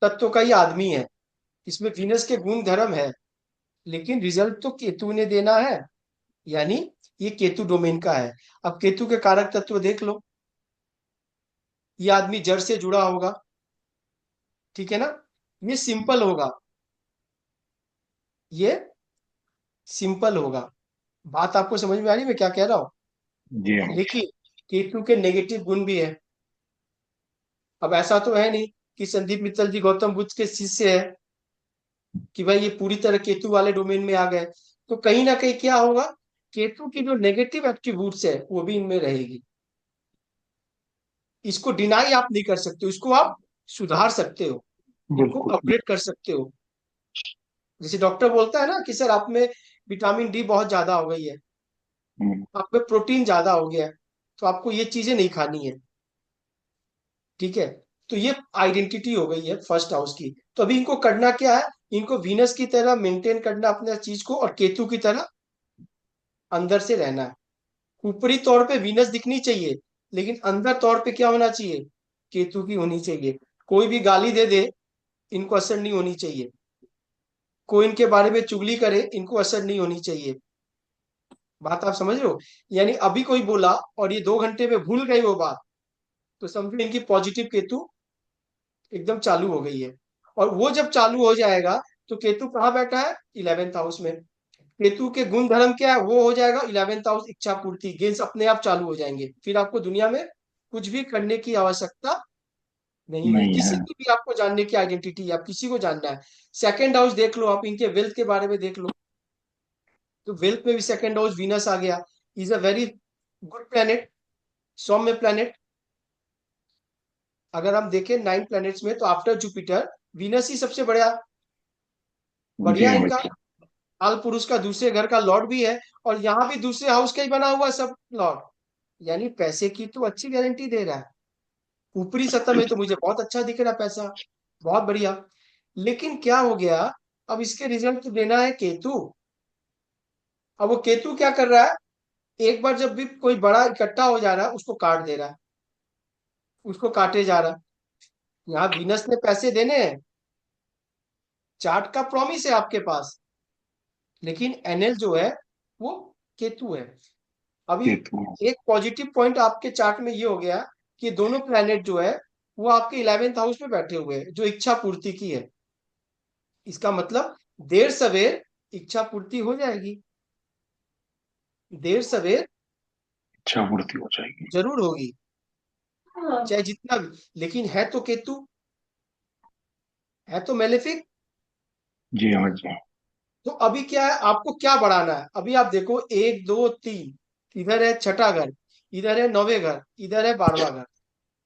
तत्व का ही आदमी है, इसमें वीनस के गुण धर्म है, लेकिन रिजल्ट तो केतु ने देना है। यानी ये केतु डोमेन का है। अब केतु के कारक तत्व देख लो, ये आदमी जड़ से जुड़ा होगा, ठीक है ना। ये सिंपल होगा, ये सिंपल होगा। बात आपको समझ में आ रही है मैं क्या कह रहा हूं। जी हाँ। लेकिन केतु के नेगेटिव गुण भी है। अब ऐसा तो है नहीं कि संदीप मित्तल जी गौतम बुद्ध के शिष्य है कि भाई ये पूरी तरह केतु वाले डोमेन में आ गए। तो कहीं ना कहीं क्या होगा, केतु की जो नेगेटिव एट्रीब्यूट्स है वो भी इनमें रहेगी। इसको डिनाई आप नहीं कर सकते हो, इसको आप सुधार सकते हो, इनको बिल्कुल। अपग्रेड कर सकते हो। जैसे डॉक्टर बोलता है ना कि सर आप में विटामिन डी बहुत ज्यादा हो गई है, हम्म, आप में प्रोटीन ज्यादा हो गया है, तो आपको ये चीजें नहीं खानी है, ठीक है। तो ये आइडेंटिटी हो गई है फर्स्ट हाउस की। तो अभी इनको करना क्या है, इनको वीनस की तरह मेंटेन करना अपने चीज को, और केतु की तरह अंदर से रहना है। ऊपरी तौर पे वीनस दिखनी चाहिए, लेकिन अंदर तौर पे क्या होना चाहिए, केतु की होनी चाहिए। कोई भी गाली दे दे, इनको असर नहीं होनी चाहिए। कोई इनके बारे में चुगली करे, इनको असर नहीं होनी चाहिए। बात आप समझ रहे हो। यानी अभी कोई बोला और ये 2 घंटे में भूल गए वो बात, तो समझो इनकी पॉजिटिव केतु एकदम चालू हो गई है। और वो जब चालू हो जाएगा तो केतु कहाँ बैठा है, 11th हाउस में। केतु के गुण धर्म क्या है, वो हो जाएगा 11th हाउस, इच्छा पूर्ति, गेंस अपने आप चालू हो जाएंगे। फिर आपको दुनिया में कुछ भी करने की आवश्यकता नहीं है। नहीं किसी है। की भी आपको जानने की आइडेंटिटी है, आप किसी को जानना है। सेकंड हाउस देख लो, आप इनके वेल्थ के बारे में देख लो, तो वेल्थ में भी सेकंड हाउस वीनस आ गया। Is a very good planet, सौम्य प्लेनेट। अगर हम देखें 9 प्लैनेट्स में तो आफ्टर जुपिटर वीनस ही सबसे बड़ा जी बढ़िया हाँ इनका भैया। काल पुरुष का दूसरे घर का लॉर्ड भी है। और यहाँ भी दूसरे हाउस का ही बना हुआ है सब लॉर्ड। यानी पैसे की तो अच्छी गारंटी दे रहा है। ऊपरी सतह में तो मुझे बहुत अच्छा दिख रहा है पैसा, बहुत बढ़िया। लेकिन क्या हो गया, अब इसके रिजल्ट तो देना है केतु। अब वो केतु क्या कर रहा है, एक बार जब भी कोई बड़ा इकट्ठा हो जा रहा है उसको काट दे रहा है, उसको काटे जा रहा है। यहाँ वीनस ने पैसे देने हैं, चार्ट का प्रॉमिस है आपके पास, लेकिन एनएल जो है वो केतु है। अभी ये तो एक पॉजिटिव पॉइंट आपके चार्ट में ये हो गया कि दोनों प्लैनेट जो है वो आपके 11th हाउस में बैठे हुए हैं, जो इच्छा पूर्ति की है। इसका मतलब देर सवेर इच्छा पूर्ति हो जाएगी, देर सवेर इच्छा पूर्ति हो जाएगी। जरूर होगी, चाहे जितना भी। लेकिन है तो केतु, है तो मेलेफिक। जी हाँ जी हाँ। तो अभी क्या है, आपको क्या बढ़ाना है। अभी आप देखो 1 2 3, इधर है छठा घर, इधर है 9वें घर, इधर है 12वां घर,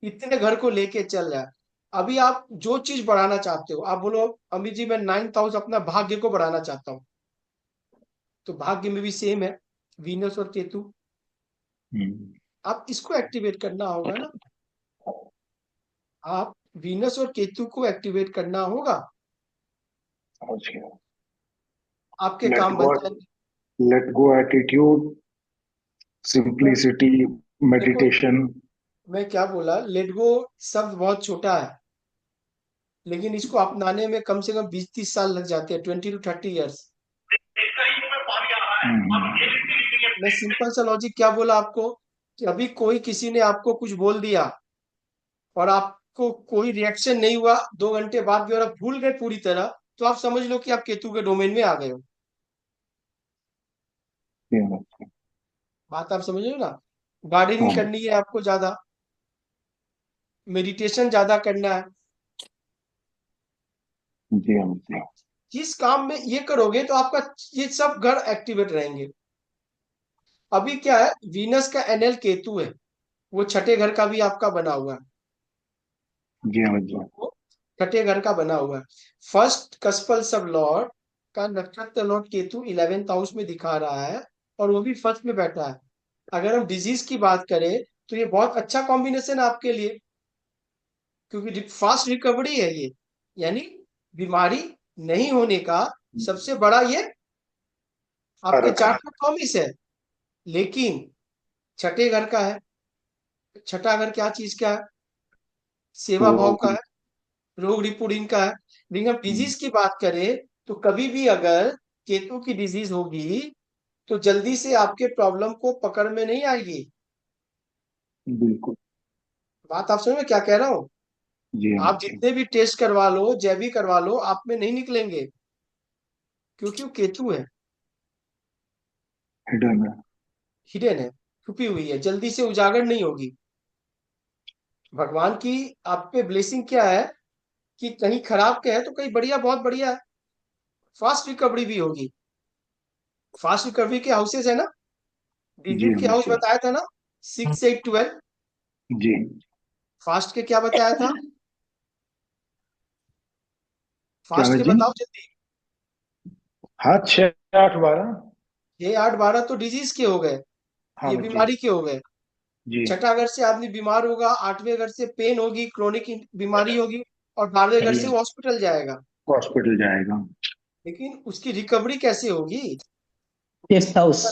इतने घर को लेके चल रहा है। अभी आप जो चीज बढ़ाना चाहते हो, आप बोलो अमित जी मैं 9th हाउस अपना भाग्य को बढ़ाना चाहता हूँ, तो भाग्य में भी सेम है, वीनस और केतु। हम्म, आप इसको एक्टिवेट करना होगा ना, आप वीनस और केतु को एक्टिवेट करना होगा, समझ गया। आपके लेट काम गो, बन जाएंगे। लेट गो एटीट्यूड, मैं सिंप्लिसिटी, देखो, मेडिटेशन। मैं क्या बोला, लेट गो शब्द बहुत छोटा है, लेकिन इसको अपनाने में कम से कम 20 30 साल लग जाते हैं, 20 to 30 years। मैं सिंपल सा लॉजिक क्या बोला आपको, कि अभी कोई किसी ने आपको कुछ बोल दिया और आपको कोई रिएक्शन नहीं हुआ, 2 घंटे बाद भी, और आप भूल गए पूरी तरह, तो आप समझ लो कि आप केतु के डोमेन में आ गए हो। बात आप समझ रहे हो ना। गार्डनिंग हाँ करनी है आपको ज्यादा, मेडिटेशन ज्यादा करना है। जी हाँ जी हाँ। जिस काम में ये करोगे तो आपका ये सब घर एक्टिवेट रहेंगे। अभी क्या है, वीनस का एनएल केतु है, वो छठे घर का भी आपका बना हुआ है, जी हाँ जी हाँ। वो छठे घर का बना हुआ है। फर्स्ट कस्पल सब लॉर्ड का नक्षत्र लॉर्ड केतु 11th हाउस में दिखा रहा है, और वो भी फर्स्ट में बैठा है। अगर हम डिजीज की बात करें तो ये बहुत अच्छा कॉम्बिनेशन है आपके लिए, क्योंकि फास्ट रिकवरी है ये। यानी बीमारी नहीं होने का सबसे बड़ा ये आपके फर्क है। चार्ट में प्रॉमिस है। लेकिन छठे घर का है, छठा घर क्या चीज का है, सेवा भाव का वो है। रोग रिपोर्ट इनका है। लेकिन हम डिजीज की बात करें तो कभी भी अगर केतु की डिजीज होगी तो जल्दी से आपके प्रॉब्लम को पकड़ में नहीं आएगी। बिल्कुल। बात आप समझ में क्या कह रहा हूँ? जी आप अमित जी। जितने भी टेस्ट करवा लो, जैविक करवा लो, आप में नहीं निकलेंगे, क्योंकि वो केतु है, हिडन है। हिडन है, छुपी हुई है, जल्दी से उजागर नहीं होगी। भगवान की आप पे ब्लेसिंग क्या है कि कहीं खराब के है तो कहीं बढ़िया, बहुत बढ़िया है, फास्ट रिकवरी भी होगी। फास्ट रिकवरी के हाउसेस है ना, जी डिजीज के अमित हाउस जी। बताया था ना, 6 8 12। जी। फास्ट के क्या बताया था? क्या फास्ट अमित के जी? बताओ जल्दी। हाँ, 6 8 12। 6 8 12 तो डिजीज के हो गए, हाँ ये अमित जी। बीमारी के हो गए। जी। छठा घर से आदमी बीमार होगा, 8वें घर से पेन होगी, क्रोनिक बीमारी होगी, और 12वें घर जी। से वो हॉस्पिटल जाएगा। हॉस्पिटल जाएगा। लेकिन उसकी रिकवरी कैसे होगी? Fifth house.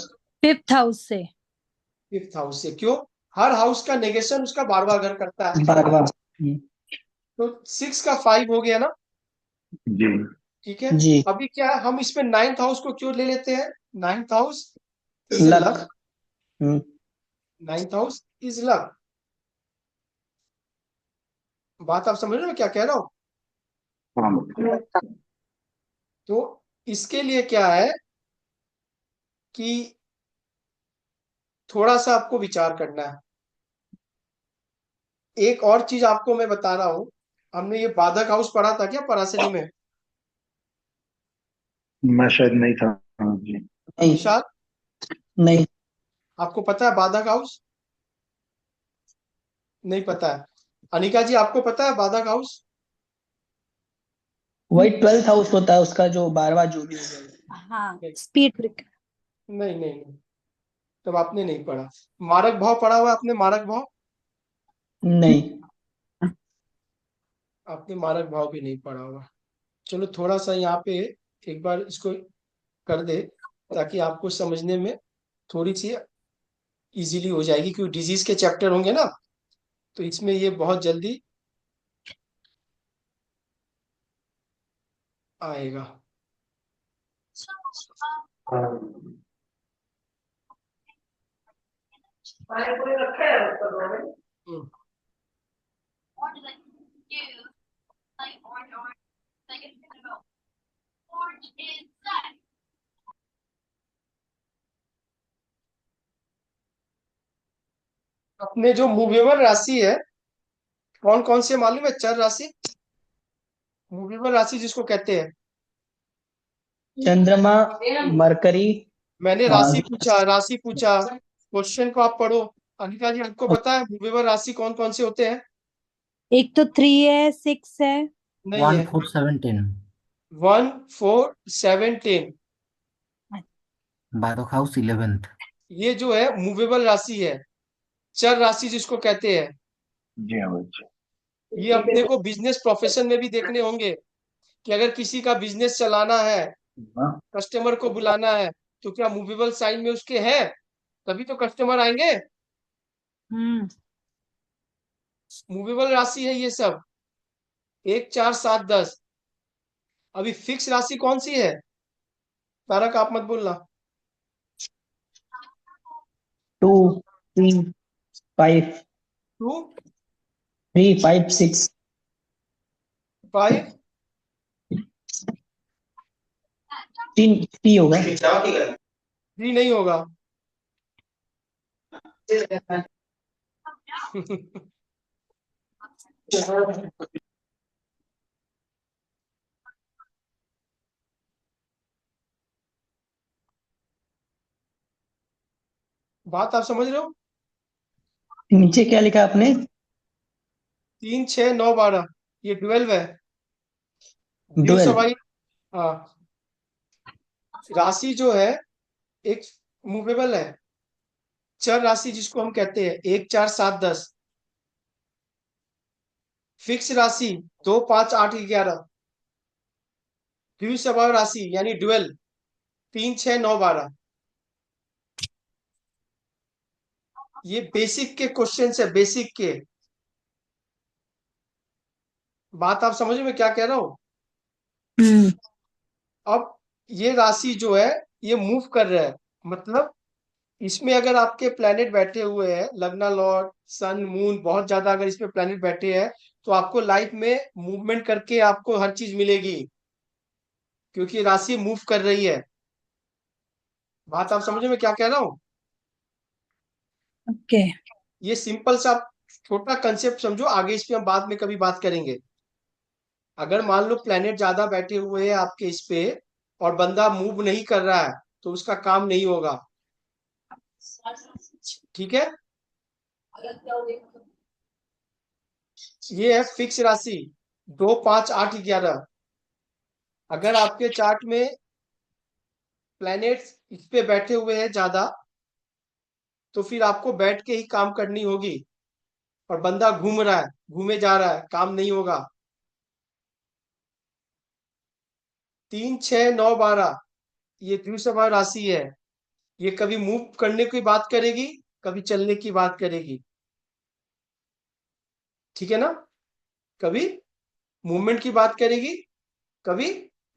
फिफ्थ हाउस से। फिफ्थ हाउस से। क्यों? हर हाउस का नेगेशन उसका 12वां घर करता है। बारवा। तो 6 का 5 हो गया ना, जी। ठीक है। जी। अभी क्या है, हम इसमें 9th हाउस को क्यों ले लेते हैं? 9th house is luck. Luck. 9th house is luck. बात आप समझ रहे हो मैं क्या कह रहा हूँ? हाँ अमित जी। तो इसके लिए क्या है कि थोड़ा सा आपको विचार करना है। एक और चीज आपको मैं बता रहा हूँ, हमने ये बाधक हाउस पढ़ा था क्या पराशरी में? मैं शायद नहीं था अमित जी। नहीं। विशाल, नहीं। आपको पता है बाधक हाउस? नहीं पता है। अनिका जी, आपको पता है बाधक हाउस? वही ट्वेल्थ हाउस होता है उसका, जो बारवा जो भी हो गया। हाँ, नहीं स्पीड ब्रेकर। नहीं नहीं नहीं, तब आपने नहीं पढ़ा। मारक भाव पढ़ा हुआ है आपने? मारक भाव, नहीं। आपने मारक भाव भी नहीं पढ़ा हुआ। चलो थोड़ा सा यहाँ पे एक बार इसको कर दे, ताकि आपको समझने में थोड़ी सी इजीली हो जाएगी, क्योंकि डिजीज के चैप्टर होंगे ना, तो इसमें ये बहुत जल्दी आएगा। हम्म, अपने जो मूवेबल राशि है, कौन कौन से मालूम है? चर राशि, मूवेबल राशि जिसको कहते हैं। चंद्रमा, मरकरी। मैंने राशि और पूछा, राशि पूछा, क्वेश्चन को आप पढ़ो। अनिका जी, आपको पता है मूवेबल राशि कौन कौन से होते हैं? एक तो 3 है, 6 है। नहीं वन है। फोर सेवन टेन 1 4 7 10, बारह हाउस 11th। ये जो है मूवेबल राशि है। चर राशि जिसको कहते हैं, जी अमित जी। ये अपने को बिजनेस प्रोफेशन में भी देखने होंगे, कि अगर किसी का बिजनेस चलाना है, हाँ। कस्टमर को बुलाना है, तो क्या मूवेबल साइन में उसके है? तभी तो कस्टमर आएंगे। हम्म। मूवेबल राशि है ये सब। 1 4 7 10। अभी फिक्स राशि कौन सी है? तारक आप मत बोलना। 2 3 5। 2 3 5 6। 5 3 3 होगा। 3 नहीं होगा। बात आप समझ रहे हो? नीचे क्या लिखा आपने? 3 6 9 12, ये 12 है। डुअल। द्विसवाई। हाँ, राशि जो है एक मूवेबल है। चर राशि जिसको हम कहते हैं 1 4 7 10। फिक्स राशि 2 5 8 11। द्विसवाई राशि यानी ड्वेल 3 6 9 12। ये बेसिक के क्वेश्चन है, बेसिक के। बात आप समझ में क्या कह रहा हूं? हम्म। अब ये राशि जो है ये मूव कर रहा है, मतलब इसमें अगर आपके प्लैनेट बैठे हुए हैं, लग्ना लॉर्ड सन मून बहुत ज्यादा अगर इसमें प्लैनेट बैठे हैं, तो आपको लाइफ में मूवमेंट करके आपको हर चीज मिलेगी, क्योंकि ये राशि मूव कर रही है। बात आप समझ में क्या कह रहा हूँ? ओके। ये सिंपल सा छोटा कंसेप्ट समझो, आगे इस पे हम बाद में कभी बात करेंगे। अगर मान लो प्लैनेट ज्यादा बैठे हुए हैं आपके इस पे और बंदा मूव नहीं कर रहा है, तो उसका काम नहीं होगा। ठीक है, ये है फिक्स राशि 2 5 8 11। अगर आपके चार्ट में प्लैनेट्स इस पे बैठे हुए हैं ज्यादा, तो फिर आपको बैठ के ही काम करनी होगी, और बंदा घूम रहा है, घूमे जा रहा है, काम नहीं होगा। 3 6 9 12 ये द्विसभा राशि है। ये कभी मूव करने की बात करेगी, कभी चलने की बात करेगी। ठीक है ना? कभी मूवमेंट की बात करेगी, कभी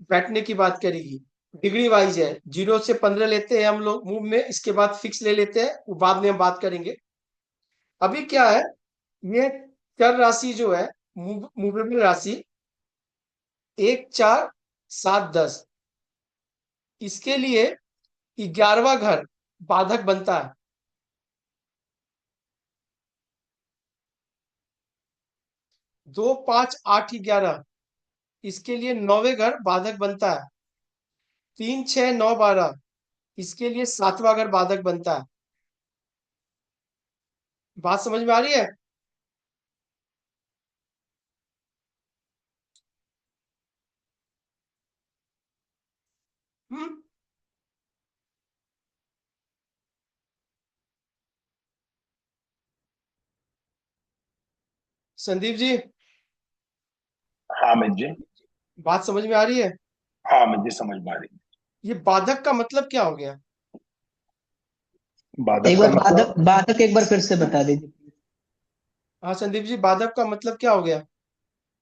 बैठने की बात करेगी। डिग्री वाइज है, 0 से 15 लेते हैं हम लोग मूव में, इसके बाद फिक्स ले लेते हैं, वो बाद में हम बात करेंगे। अभी क्या है, ये चर राशि जो है, मूवेबल राशि 1 4 7 10, इसके लिए 11वां घर बाधक बनता है। 2 5 8 11, इसके लिए 9वें घर बाधक बनता है। 3 6 9 12, इसके लिए 7वां घर बाधक बनता है। बात समझ में आ रही है? हम्म। संदीप जी, हाँ अमित जी। बात समझ में आ रही है? हाँ अमित जी, समझ में आ रही ये बाधक का मतलब क्या हो गया? है। एक बाधक का बार बाधक मतलब, बाधक एक बार फिर से बता दीजिए। हाँ संदीप जी, बाधक का मतलब क्या हो गया?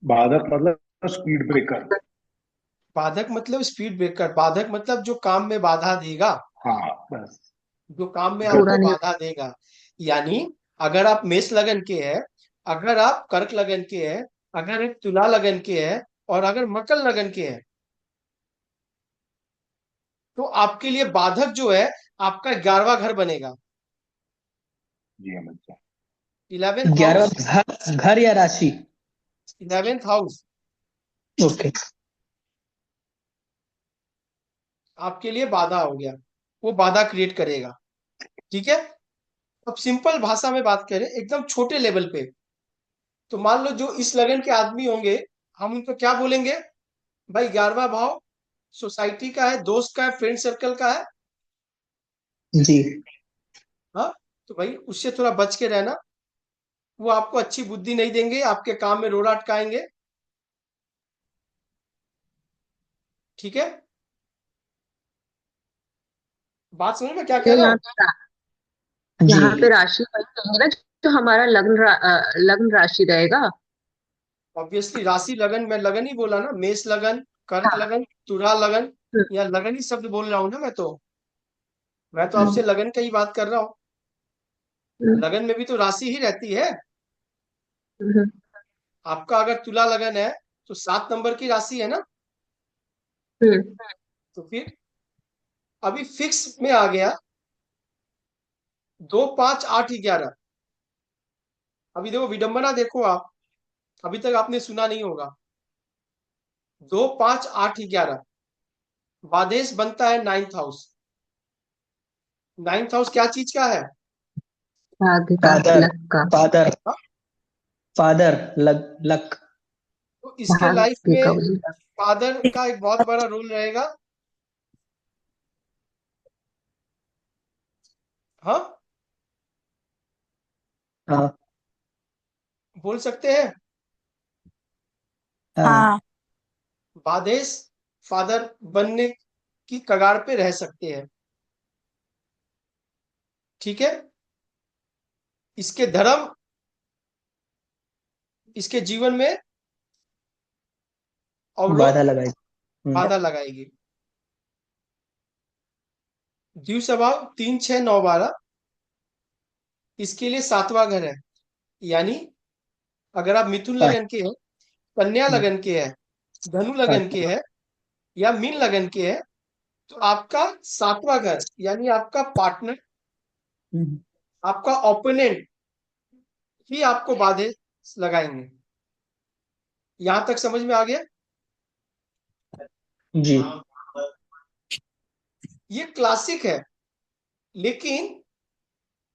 बाधक मतलब स्पीड ब्रेकर। बाधक मतलब स्पीड ब्रेकर, बाधक मतलब जो काम में बाधा देगा, हाँ बस। जो काम में गत आपको बाधा देगा। यानी अगर आप मेष लगन के हैं, अगर आप कर्क लगन के हैं, अगर एक तुला लगन के हैं, और अगर मकर लगन के हैं, तो आपके लिए बाधक जो है आपका 11वां घर बनेगा। जी अमित जी। 11th house. 11 घर या राशि? 11th house okay. आपके लिए बाधा हो गया, वो बाधा क्रिएट करेगा। ठीक है, अब सिंपल भाषा में बात करें एकदम छोटे लेवल पे, तो मान लो जो इस लगन के आदमी होंगे, हम उनको क्या बोलेंगे? भाई 11वां भाव सोसाइटी का है, दोस्त का है, फ्रेंड सर्कल का है। जी। हाँ, तो भाई उससे थोड़ा बच के रहना। वो आपको अच्छी बुद्धि नहीं देंगे, आपके काम में रोड़ा अटकाएंगे। ठीक है, बात समझ में क्या कह जो रहा हूँ? जी। यहाँ पे राशि वही रहेंगे ना, जो हमारा लग्न राशि रहेगा। ऑब्वियसली राशि लगन, मैं लगन ही बोला ना, मेष लगन, कर्क हाँ। लगन, तुला लगन, हम्म, या लगन ही शब्द बोल रहा हूँ ना मैं तो हम्म, आपसे लगन का ही बात कर रहा हूँ। हम्म, लगन में भी तो राशि ही रहती है। हम्म, आपका अगर तुला लगन है, तो 7 नंबर की राशि है ना। हम्म, तो फिर अभी फिक्स में आ गया 2 5 8 11। अभी देखो विडंबना, देखो आप, अभी तक आपने सुना नहीं होगा। 2 5 8 11, बादेश बनता है 9th हाउस। 9th हाउस क्या चीज का है? भाग्य का, फादर। लक का। फादर। हाँ? फादर। लक। तो इसके लाइफ भाग्य का में वही। फादर का एक बहुत बड़ा रोल रहेगा। हाँ, हाँ। बोल सकते हैं। हाँ। हाँ। बादेश फादर बनने की कगार पे रह सकते हैं। ठीक है, इसके धर्म, इसके जीवन में अवरोध बाधा लगाएगी। बाधा लगाएगी। द्वितीय स्वभाव 3 6 9 12 इसके लिए सातवां घर है। यानी अगर आप मिथुन पाँच। लगन के हैं, कन्या लगन के हैं, धनु लगन पाँच। के हैं या मीन लगन के हैं, तो आपका सातवां घर यानी आपका पार्टनर, हम्म, आपका ओपोनेंट ही आपको बाधे लगाएंगे। यहां तक समझ में आ गया? जी। ये क्लासिक है, लेकिन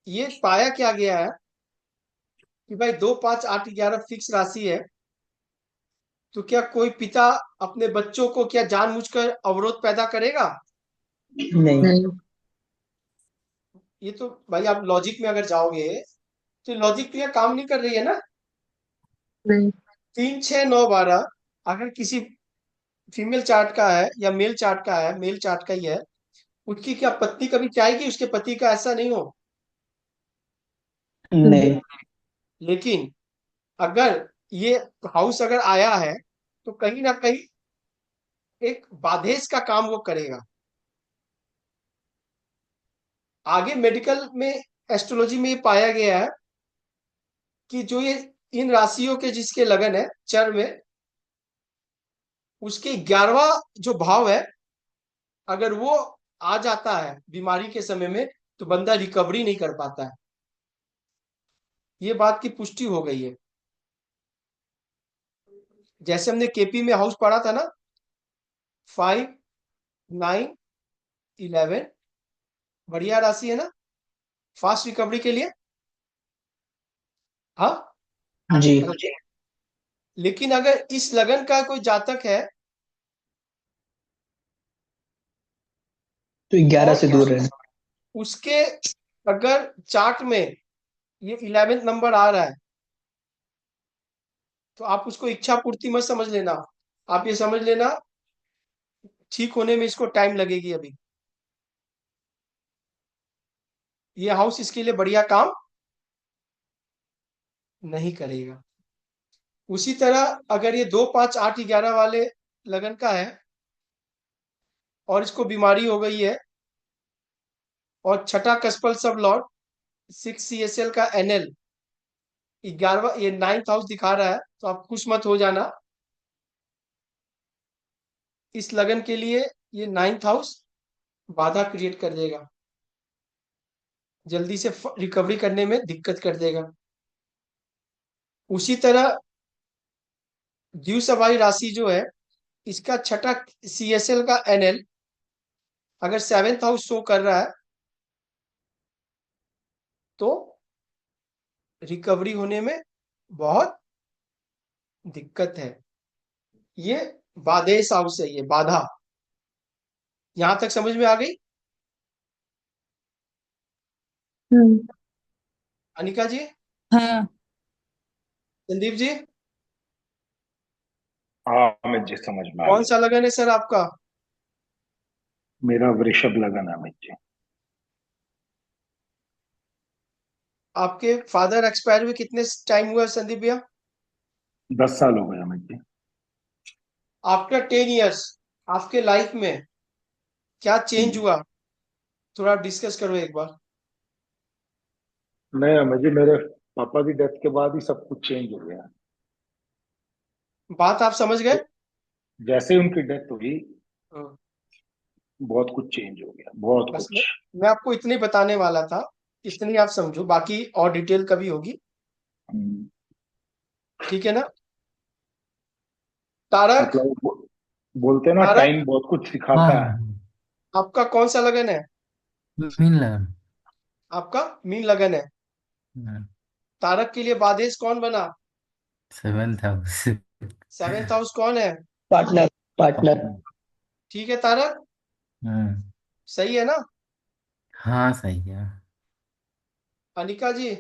ये पाया क्या गया है कि भाई 2 5 8 11 फिक्स राशि है, तो क्या कोई पिता अपने बच्चों को क्या जानबूझकर अवरोध पैदा करेगा? नहीं। नहीं। ये तो भाई आप लॉजिक में अगर जाओगे तो लॉजिक तो यह काम नहीं कर रही है ना। नहीं। 3 6 9 12 अगर किसी फीमेल चार्ट का है या मेल चार्ट का है, मेल चार्ट का ही है, उसकी क्या पत्नी कभी चाहेगी उसके पति का ऐसा नहीं हो? नहीं। लेकिन अगर ये हाउस अगर आया है तो कहीं ना कहीं एक बाधेश का काम वो करेगा। आगे मेडिकल में, एस्ट्रोलॉजी में ये पाया गया है कि जो ये इन राशियों के जिसके लगन है चर में, उसके 11वां जो भाव है, अगर वो आ जाता है बीमारी के समय में तो बंदा रिकवरी नहीं कर पाता है। ये बात की पुष्टि हो गई है। जैसे हमने केपी में हाउस पढ़ा था ना, 5 9 11, बढ़िया राशि है ना फास्ट रिकवरी के लिए। हाँ, जी। लेकिन अगर इस लगन का कोई जातक है तो 11 और से दूर रहना। उसके अगर चार्ट में ये 11th नंबर आ रहा है, तो आप उसको इच्छा पूर्ति मत समझ लेना। आप ये समझ लेना ठीक होने में इसको टाइम लगेगी अभी। ये हाउस इसके लिए बढ़िया काम नहीं करेगा। उसी तरह अगर ये 2 5 8 11 वाले लगन का है और इसको बीमारी हो गई है और छठा कस्पल सब लॉर्ड 6 CSL का NL 11वां, ये 9th हाउस दिखा रहा है, तो आप खुश मत हो जाना। इस लगन के लिए ये 9th हाउस बाधा क्रिएट कर देगा, जल्दी से रिकवरी करने में दिक्कत कर देगा। उसी तरह द्विसभाई राशि जो है, इसका छठा CSL का NL अगर 7th हाउस शो कर रहा है तो रिकवरी होने में बहुत दिक्कत है। ये बाधेश हाउस है, ये बाधा। यहां तक समझ में आ गई हम्म। अनिका जी? हाँ। हाँ संदीप जी? अमित जी समझ में आ कौन गया। सा लगन है सर आपका? मेरा वृषभ लगन है अमित जी। आपके फादर एक्सपायर हुए कितने टाइम हुआ संदीप भैया? 10 साल हो गए अमित जी। आफ्टर 10 years आपके लाइफ में क्या चेंज हुआ, थोड़ा डिस्कस करो एक बार। नहीं अमित जी, मेरे पापा की डेथ के बाद ही सब कुछ चेंज हो गया। बात आप समझ गए? जैसे ही उनकी डेथ हुई हाँ, बहुत कुछ चेंज हो गया, बहुत बस कुछ। मैं आपको इतने बताने वाला था, इतनी आप समझो, बाकी और डिटेल कभी होगी। हम्म, ठीक है ना? तारक, मतलब बोलते हैं ना, तारक टाइम बहुत कुछ हाँ सिखाता है। हाँ। आपका कौन सा लगन है? मीन लगन। आपका मीन लगन है। तारक के लिए बादेश कौन बना? 7th house. 7th हाउस कौन है? पार्टनर। पार्टनर। ठीक है तारक, हाँ। सही है ना? हाँ सही है। अनिका जी,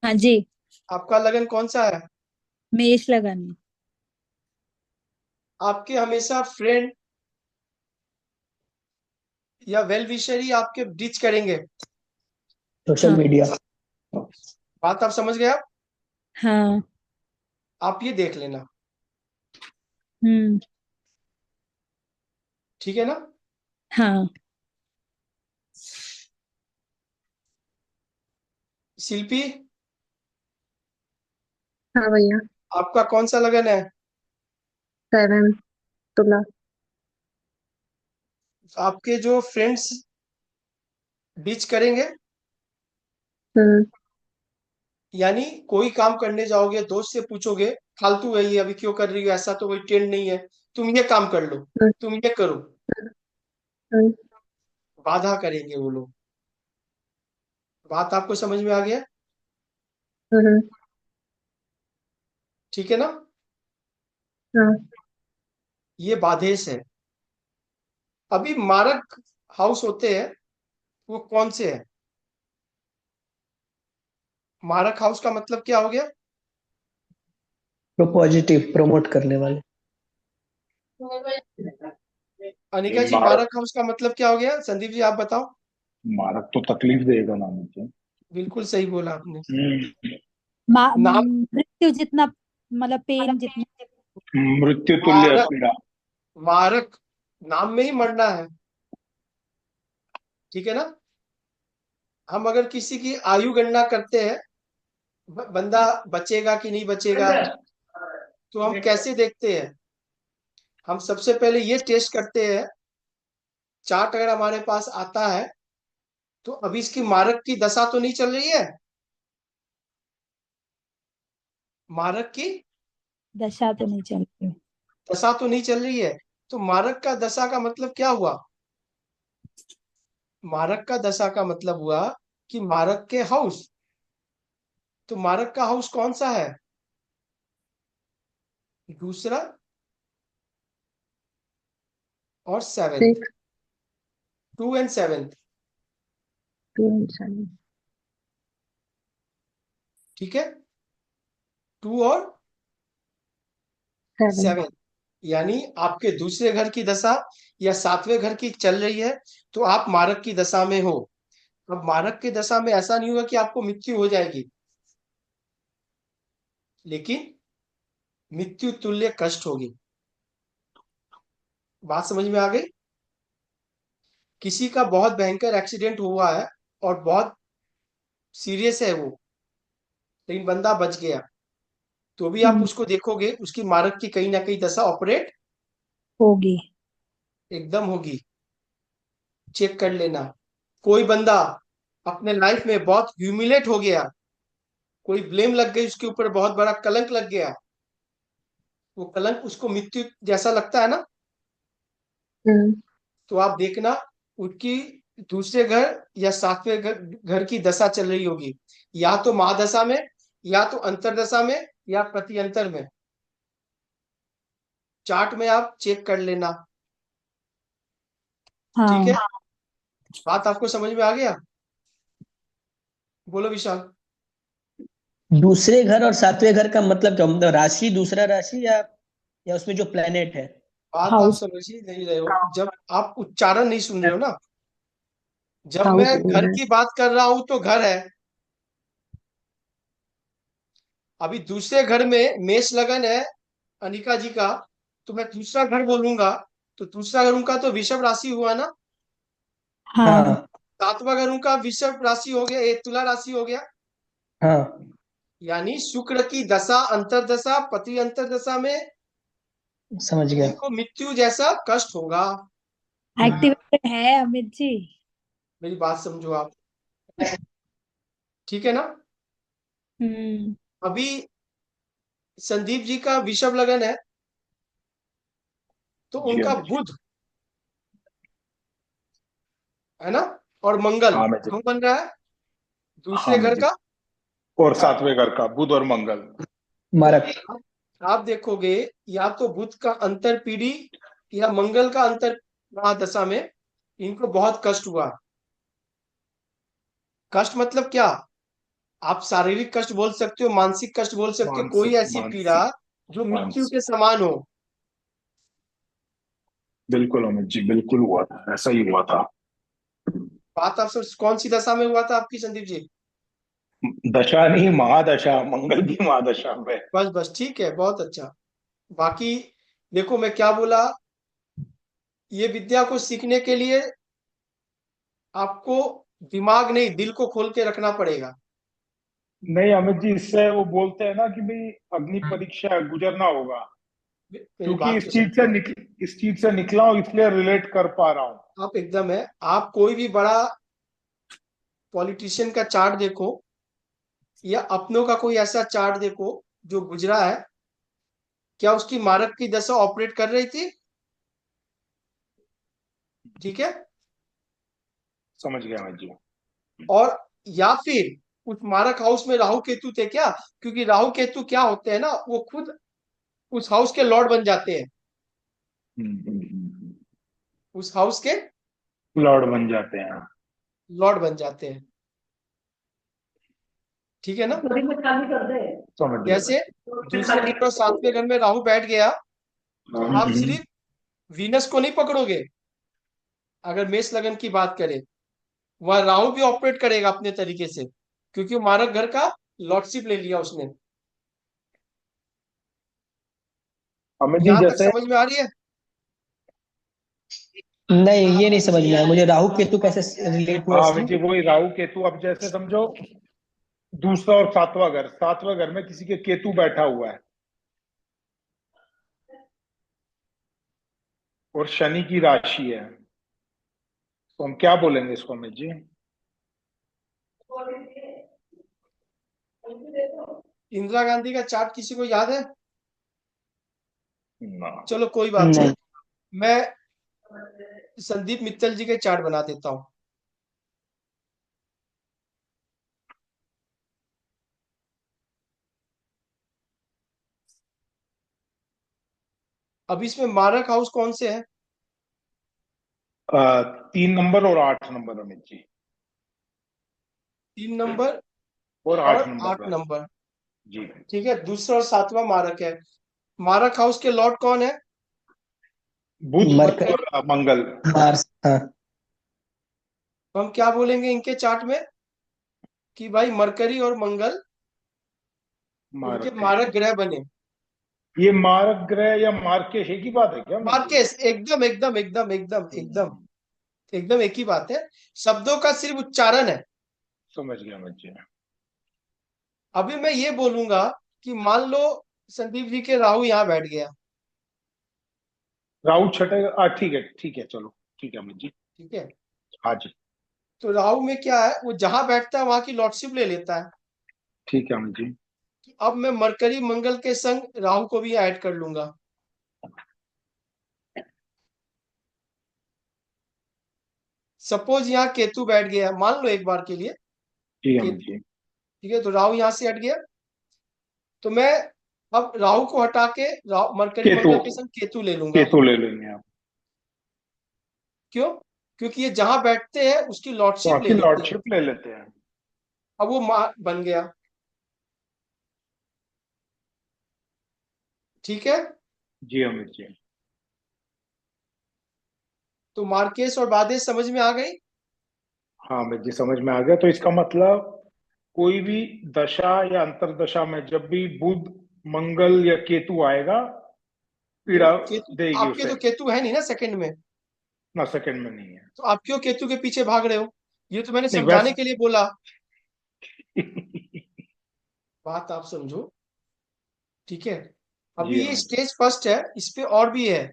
हाँ जी। आपका लगन कौन सा है? मेष लगन में। आपके हमेशा फ्रेंड या वेल विशर ही आपके डिच करेंगे। सोशल हाँ। मीडिया। बात आप समझ गए? हाँ। आप ये देख लेना। हम्म। ठीक है ना? हाँ। शिल्पी, हाँ भैया। आपका कौन सा लगन है? 7 तुला। आपके जो फ्रेंड्स बीच करेंगे, हम्म। यानी कोई काम करने जाओगे, दोस्त से पूछोगे फालतू है ये, अभी क्यों कर रही हो, ऐसा तो कोई ट्रेंड नहीं है, तुम ये काम कर लो, हम्म। तुम ये करो, हम्म। बाधा करेंगे वो लोग। बात आपको समझ में आ गया? हम्म। ठीक है ना? हाँ। ये बाधेश है। अभी मारक हाउस होते हैं, वो कौन से है? मारक हाउस का मतलब क्या हो गया? पॉजिटिव प्रमोट करने वाले। अनिका जी, मारक। मारक हाउस का मतलब क्या हो गया? संदीप जी, आप बताओ। मारक तो तकलीफ देगा ना मुझे। बिल्कुल सही बोला आपने। नाम, मृत्यु जितना, मतलब पेन जितना। मृत्यु तुल्य मारक, पीड़ा। मारक, नाम में ही मरना है। ठीक है ना? हम अगर किसी की आयु गणना करते हैं, बंदा बचेगा कि नहीं बचेगा, तो हम कैसे देखते हैं? हम सबसे पहले ये टेस्ट करते हैं, चार्ट अगर हमारे पास आता है, तो अभी इसकी मारक की दशा तो नहीं चल रही है? मारक की दशा तो नहीं चल रही। दशा तो नहीं चल रही है। तो मारक का दशा का मतलब क्या हुआ? मारक का दशा का मतलब हुआ कि मारक के हाउस, तो मारक का हाउस कौन सा है? दूसरा और seventh, 6 two and seventh. 2 and 7। ठीक है, टू और 7। सेवेंथ, यानी आपके दूसरे घर की दशा या सातवें घर की चल रही है, तो आप मारक की दशा में हो। अब मारक की दशा में ऐसा नहीं होगा कि आपको मृत्यु हो जाएगी, लेकिन मृत्यु तुल्य कष्ट होगी। बात समझ में आ गई? किसी का बहुत भयंकर एक्सीडेंट हुआ है और बहुत सीरियस है वो, लेकिन बंदा बच गया, तो भी आप उसको देखोगे, उसकी मारक की कहीं ना कहीं दशा ऑपरेट होगी। एकदम होगी। चेक कर लेना। कोई बंदा अपने लाइफ में बहुत ह्यूमिलेट हो गया, कोई ब्लेम लग गई उसके ऊपर, बहुत बड़ा कलंक लग गया, वो कलंक उसको मृत्यु जैसा लगता है ना, हम्म। तो आप देखना उनकी दूसरे घर या सातवें घर की दशा चल रही होगी, या तो महादशा में, या तो अंतरदशा में, या प्रति अंतर में। चार्ट में आप चेक कर लेना। ठीक हाँ। है, बात आपको समझ में आ गया? बोलो विशाल। दूसरे घर और सातवें घर का मतलब क्या, मतलब राशि, दूसरा राशि, या उसमें जो प्लेनेट है। बात आप हाउस। समझ ही नहीं रहे हो, जब आप उच्चारण नहीं सुन रहे हो ना। जब हाउस मैं घर ओनर। की बात कर रहा हूं तो घर है। अभी दूसरे घर में मेष लगन है अनिका जी का, तो मैं दूसरा घर बोलूंगा, तो दूसरा घर उनका तो वृषभ राशि हुआ ना। हाँ। हाँ सातवां घर उनका वृषभ राशि हो गया, ये तुला राशि हो गया। हाँ, यानी शुक्र की दशा, अंतरदशा, पति अंतरदशा में समझ गया। इनको मृत्यु जैसा कष्ट होगा। एक्टिवेटेड है अमित जी। मेरी बात समझो आप। ठीक है ना? हम्म। अभी संदीप जी का वृषभ लगन है, तो जी उनका अमित जी। बुध है ना, और मंगल हाँ अमित जी। कौन बन रहा है? हाँ दूसरे अमित घर जी। का। और सातवें घर का बुध और मंगल। तो मारक। आप देखोगे, या तो बुध का अंतर पीढ़ी या मंगल का अंतर महादशा में इनको बहुत कष्ट हुआ। कष्ट मतलब क्या? आप शारीरिक कष्ट बोल सकते हो, मानसिक कष्ट बोल सकते हो, कोई मानसिक ऐसी पीड़ा मानसिक जो मृत्यु मानसिक। के समान हो। बिल्कुल अमित जी, बिल्कुल हुआ था, ऐसा ही हुआ था। बात आप सब कौन सी दशा में हुआ था आपकी संदीप जी? दशा नहीं, महादशा, मंगल की महादशा में। बस बस ठीक है, बहुत अच्छा। बाकी देखो मैं क्या बोला, ये विद्या को सीखने के लिए आपको दिमाग नहीं दिल को खोल के रखना पड़ेगा। नहीं अमित जी, इससे वो बोलते हैं ना कि भाई अग्नि परीक्षा गुजरना होगा, मेरी क्योंकि बात तो समझो। इस चीज से निकला हूं, इसलिए रिलेट कर पा रहा हूँ। आप एकदम है, आप कोई भी बड़ा पॉलिटिशियन का चार्ट देखो या अपनों का कोई ऐसा चार्ट देखो जो गुजरा है, क्या उसकी मारक की दशा ऑपरेट कर रही थी? ठीक है। समझ गया अमित जी। और या फिर उस मारक हाउस में राहु केतु थे क्या? क्योंकि राहु केतु क्या होते हैं ना, वो खुद उस हाउस के लॉर्ड बन जाते हैं, उस हाउस के लॉर्ड बन जाते हैं। लॉर्ड बन जाते हैं। ठीक है ना? समझ गया जैसे दूसरे घर और सातवें घर में राहु बैठ गया, तो आप सिर्फ वीनस को नहीं पकड़ोगे। अगर मेष लगन की बात करें, वह राहु भी ऑपरेट करेगा अपने तरीके से, क्योंकि वो मारक घर का लॉर्डशिप ले लिया उसने। अमित जी यहां तक जैसे, समझ में आ रही है? नहीं, ये नहीं समझ में आया मुझे, राहु केतु कैसे रिलेट हुआ हाँ अमित इसमें? जी वही राहु केतु, अब जैसे समझो दूसरा और सातवां घर में किसी के केतु बैठा हुआ है और शनि की राशि है, तो हम क्या बोलेंगे इसको अमित जी? इंदिरा गांधी का चार्ट किसी को याद है? ना। चलो कोई बात नहीं। नहीं, मैं संदीप मित्तल जी के चार्ट बना देता हूं। अब इसमें मारक हाउस कौन से है? 3 नंबर और 8 नंबर अमित जी, 3 नंबर और और 8 नंबर आठ पर। नंबर जी। ठीक है, दूसरा और सातवां मारक है। मारक हाउस के लॉर्ड कौन है? बुध मरकरी, और मंगल। मार्स, हाँ। तो हम क्या बोलेंगे इनके चार्ट में कि भाई मरकरी और मंगल इनके मारक है। मारक ग्रह बने। ये मारक ग्रह या मार्केश एक ही बात है क्या अमित जी? मार्केस, एकदम एकदम एकदम एकदम एकदम हम्म, एकदम एक ही बात है, शब्दों का सिर्फ उच्चारण है। समझ गया अमित जी। अभी मैं ये बोलूंगा कि मान लो संदीप जी के राहु यहाँ बैठ गया। राहु छठे, ठीक है चलो, ठीक है अमित जी। ठीक है, हाँ जी। तो राहु में क्या है, वो जहां बैठता है वहां की लॉर्डशिप ले लेता है। ठीक है अमित जी। अब मैं मरकरी मंगल के संग राहु को भी ऐड कर लूंगा। सपोज यहाँ केतु बैठ गया, मान लो एक बार के लिए जी अमित केतु। जी। ठीक है, तो राहु यहाँ से हट गया, तो मैं अब राहु को हटा के मरकरी केतु, मंगल के संग केतु ले लूंगा। केतु ले लेंगे आप। क्यों? क्योंकि ये जहां बैठते हैं उसकी तो लॉर्डशिप ले आपकी लेते हैं। लॉर्डशिप ले लेते हैं। अब वो बन गया। ठीक है, जी अमित जी। तो मार्केस और बादेश समझ में आ गई। हाँ अमित जी समझ में आ गया, तो इसका मतलब कोई भी दशा या अंतरदशा में जब भी बुध, मंगल या केतु आएगा, क्यों पीड़ा केतु? देगी आपके उसे। तो केतु है नहीं ना सेकंड में, ना सेकंड में नहीं है। तो आप क्यों केतु के पीछे भाग रहे हो? ये तो मैंने नहीं समझाने वैसे के लिए बोला। बात आप समझो। ठीक है, जी अभी ये अमित जी। स्टेज फर्स्ट है, इस पे और भी है।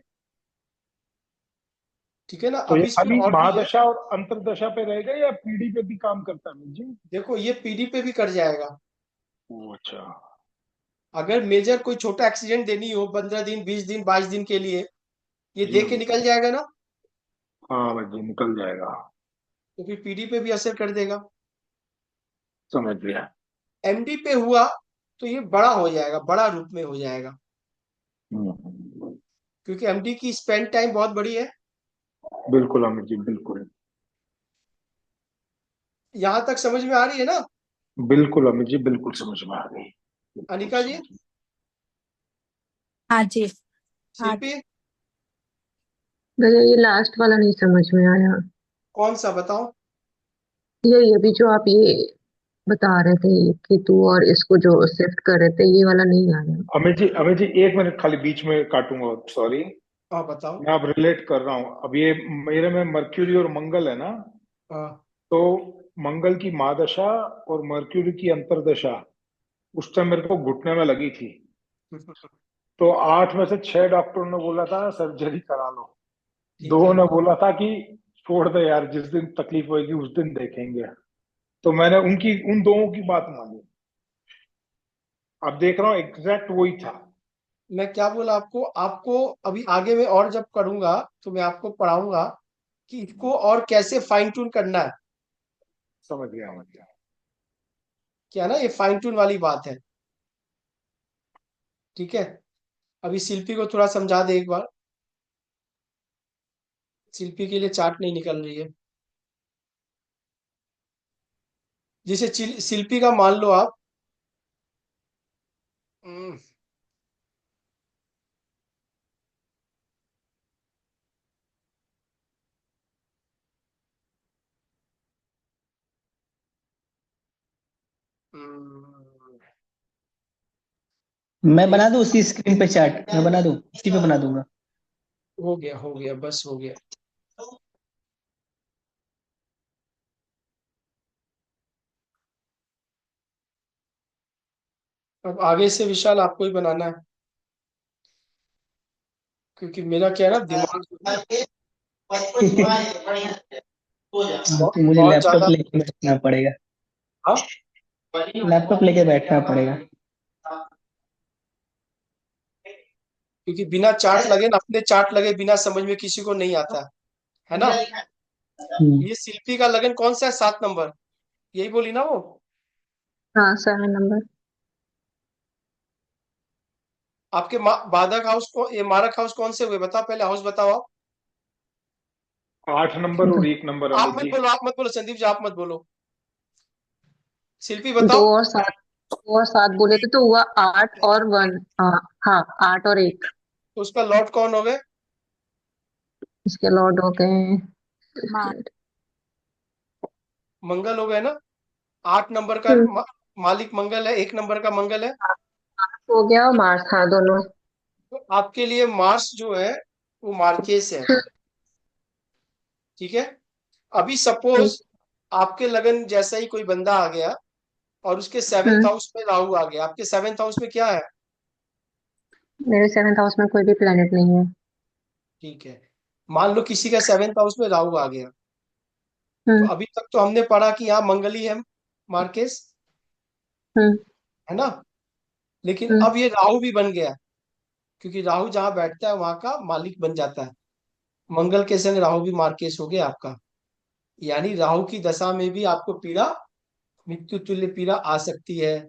ठीक है ना, तो ये अभी इस पे खाली और भी है। महादशा और अंतरदशा पे रहेगा या पीढ़ी पे भी काम करता है अमित जी? देखो ये पीढ़ी पे भी कर जाएगा। ओ अच्छा। अगर मेजर कोई छोटा एक्सीडेंट देनी हो 15 दिन 20 दिन 22 दिन के लिए, ये जी दे के अमित निकल जी। जाएगा ना, हाँ अमित जी निकल जाएगा। तो फिर पीढ़ी पे भी असर कर देगा। समझ गया। एमडी पे हुआ तो ये बड़ा हो जाएगा, बड़ा रूप में हो जाएगा, हम्म, क्योंकि एमडी की स्पेंड टाइम बहुत बड़ी है। बिल्कुल अमित जी बिल्कुल। यहां तक समझ में आ रही है ना बिल्कुल अमित जी बिल्कुल समझ में आ गई। बिल्कुल अनिका जी? समझ में। हाँ जी। हाँ शिल्पी, भैया ये लास्ट वाला नहीं समझ में आया। कौन सा बताओ? यही अभी जो आप ये बता रहे थे कि तू और इसको जो शिफ्ट कर रहे थे ये वाला नहीं आया। अमित जी 1 मिनट खाली बीच में काटूंगा, सॉरी। हाँ बताओ। मैं अब रिलेट कर रहा हूँ। अब ये मेरे में मर्क्यूरी और मंगल है ना, हाँ। तो मंगल की महादशा और मर्क्यूरी की अंतर्दशा उस टाइम मेरे को घुटने में लगी थी। तो 8 में से 6 डॉक्टरों ने बोला था सर्जरी करा लो, ठीक दो है। ने बोला था कि छोड़ दे यार, जिस दिन तकलीफ होगी उस दिन देखेंगे। तो मैंने उनकी उन दोनों की बात मानी। अब देख रहा हूँ एग्जैक्ट वही था। मैं क्या बोला आपको, आपको अभी आगे में और जब करूंगा तो मैं आपको पढ़ाऊंगा कि इसको और कैसे फाइन ट्यून करना है। समझ गया, समझ गया। क्या ना, ये फाइन ट्यून वाली बात है। ठीक है। अभी शिल्पी को थोड़ा समझा दे एक बार। शिल्पी के लिए चार्ट नहीं निकल रही है। जैसे शिल्पी का मान लो आप। हम्म, हम्म, मैं एक बना दूं उसी स्क्रीन पे चार्ट, मैं बना दूं उसी पे बना दूंगा। हो गया बस हो गया। अब आगे से विशाल आपको ही बनाना है, क्योंकि मेरा क्या है ना दिमाग बहुत तो मुझे बहुत लैपटॉप ज्यादा। लेके बैठना पड़ेगा। हाँ। लैपटॉप लेके बैठना पड़ेगा। क्योंकि बिना चार्ट लगे ना, अपने चार्ट लगे बिना समझ में किसी को नहीं आता है ना। हम्म। ये शिल्पी का लगन कौन सा है, 7 नंबर, यही बोली ना वो। हाँ 7 नंबर। आपके बाधक हाउस को, ये मारक हाउस कौन से हुए बताओ, पहले हाउस बताओ आप। 8 नंबर और 1 नंबर आप अमित मत जी। बोलो, आप मत बोलो, संदीप जी आप मत बोलो। शिल्पी दो बताओ। और सात 2 और 7 बोले थे तो हुआ 8 और 1। हाँ। हाँ 8 और 1। तो उसका लॉर्ड कौन हो गए। इसके लॉर्ड हो गए। माँ। मंगल हो गए ना। 8 नंबर का हम्म, मालिक मंगल है, 1 नंबर का मंगल है। हो गया और मार्स, हाँ दोनों। तो आपके लिए मार्स जो है वो मार्केस है। ठीक है। अभी सपोज ठीक। आपके लगन जैसा ही कोई बंदा आ गया और उसके सेवेंथ हम्म। हाउस में राहु आ गया, आपके सेवेंथ हाउस में क्या है। मेरे 7th हाउस में कोई भी प्लेनेट नहीं है। ठीक है। मान लो किसी का सेवेंथ हाउस में राहु आ गया, तो हम्म। अभी तक तो हमने पढ़ा कि यहाँ मंगल ही है मार्केस, हम्म। है ना। लेकिन हम्म। अब ये राहु भी बन गया, क्योंकि राहु जहां बैठता है वहां का मालिक बन जाता है। मंगल के संग राहु भी मार्केस हो गया आपका। यानी राहु की दशा में भी आपको पीड़ा, मृत्यु तुल्य पीड़ा आ सकती है।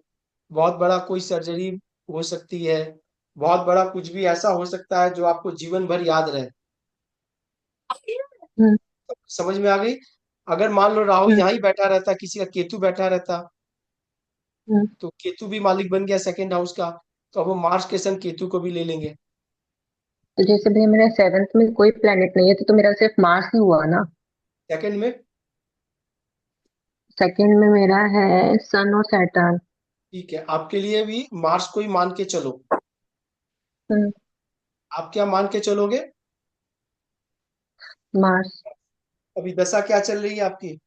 बहुत बड़ा कोई सर्जरी हो सकती है। बहुत बड़ा कुछ भी ऐसा हो सकता है जो आपको जीवन भर याद रहे। हम्म। समझ में आ गई। अगर मान लो राहु हम्म। यहाँ ही बैठा रहता, किसी का केतु बैठा रहता, हम्म। तो केतु भी मालिक बन गया सेकंड हाउस का, तो अब वो मार्स के संग केतु को भी ले लेंगे। तो जैसे भी मेरा 7th में कोई प्लेनेट नहीं है तो मेरा सिर्फ मार्स ही हुआ ना। सेकंड में। सेकंड में मेरा है सन और सैटर्न। ठीक है, आपके लिए भी मार्स को ही मान के चलो। हम्म। आप क्या मान के चलोगे। मार्स। अभी दशा क्या चल रही है आपकी।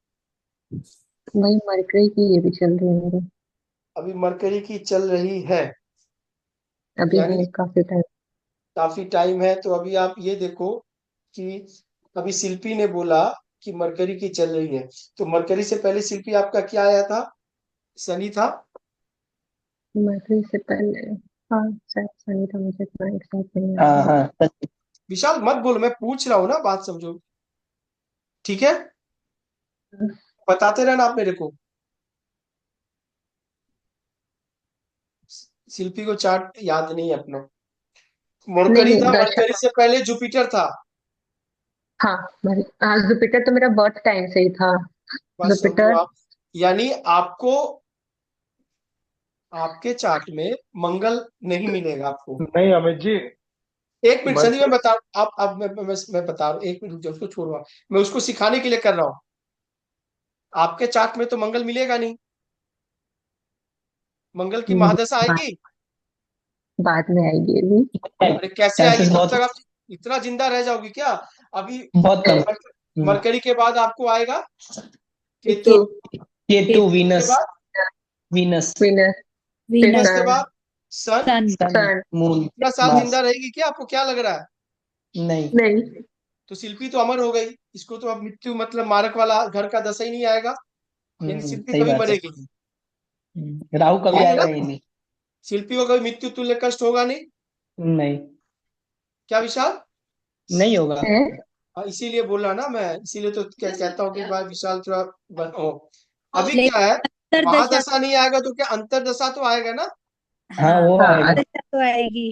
वही मरकरी की ये भी चल रही है मेरी। अभी मरकरी की चल रही है। अभी यानी है काफी टाइम। काफी टाइम है, तो अभी आप ये देखो कि अभी शिल्पी ने बोला कि मरकरी की चल रही है, तो मरकरी से पहले शिल्पी आपका क्या आया था, शनि था। मरकरी से पहले, हाँ शायद सही था, मुझे इतना एग्जैक्ट नहीं याद हाँ है। हाँ सच। विशाल मत बोलो, मैं पूछ रहा हूँ ना, बात समझो। ठीक है। बताते रहना आप मेरे को। शिल्पी को चार्ट याद नहीं है अपना। नहीं मरकरी था, नहीं दशा। मरकरी से पहले जुपिटर था। हाँ हाँ जुपिटर तो मेरा बर्थ टाइम से ही था। बस समझो जुपिटर। आप। यानी आपको, आपके चार्ट में मंगल नहीं मिलेगा आपको। नहीं अमित जी। 1 मिनट संदीप, मैं मरकरी। बता, आप अब मैं बता रहा हूँ, 1 मिनट रुक जाओ, उसको छोड़ो मैं उसको सिखाने के लिए कर रहा हूँ। आपके चार्ट में तो मंगल मिलेगा नहीं। मंगल की हम्म, महादशा बाद आएगी? बाद में आएगी अभी। अरे कैसे आएगी, चांसेस तब बहुत तक आप इतना जिंदा रह जाओगी क्या? अभी बहुत कम। मरकरी के बाद आपको आएगा केतु, केतु, केतु, केतु के वीनस, बाद वीनस, विनर, फिर वीनस वीनस, के सन, बाद सन। सन। सन। मून, इतना साल मार्स। जिंदा रहेगी क्या, आपको क्या लग रहा है? नहीं। नहीं। तो शिल्पी तो अमर हो गई, इसको तो अब मृत्यु मतलब मारक वाला घर का दशा ही नहीं आएगा, यानी शिल्पी सही कभी बात है। मरेगी नहीं। राहु कभी ठीक है आएगा ना, ही नहीं। शिल्पी को कभी मृत्यु तुल्य कष्ट होगा नहीं। नहीं, क्या विशाल? नहीं होगा। है। हाँ, इसीलिए बोला ना मैं, इसीलिए तो क्या कहता हूँ कि भाई विशाल थोड़ा हो। अभी क्या लेकिन है, अंतरदशा, महादशा नहीं आएगा तो क्या अंतरदशा तो आएगा ना? हाँ, हाँ, वो हाँ, आएगा। अंतरदशा तो आएगी।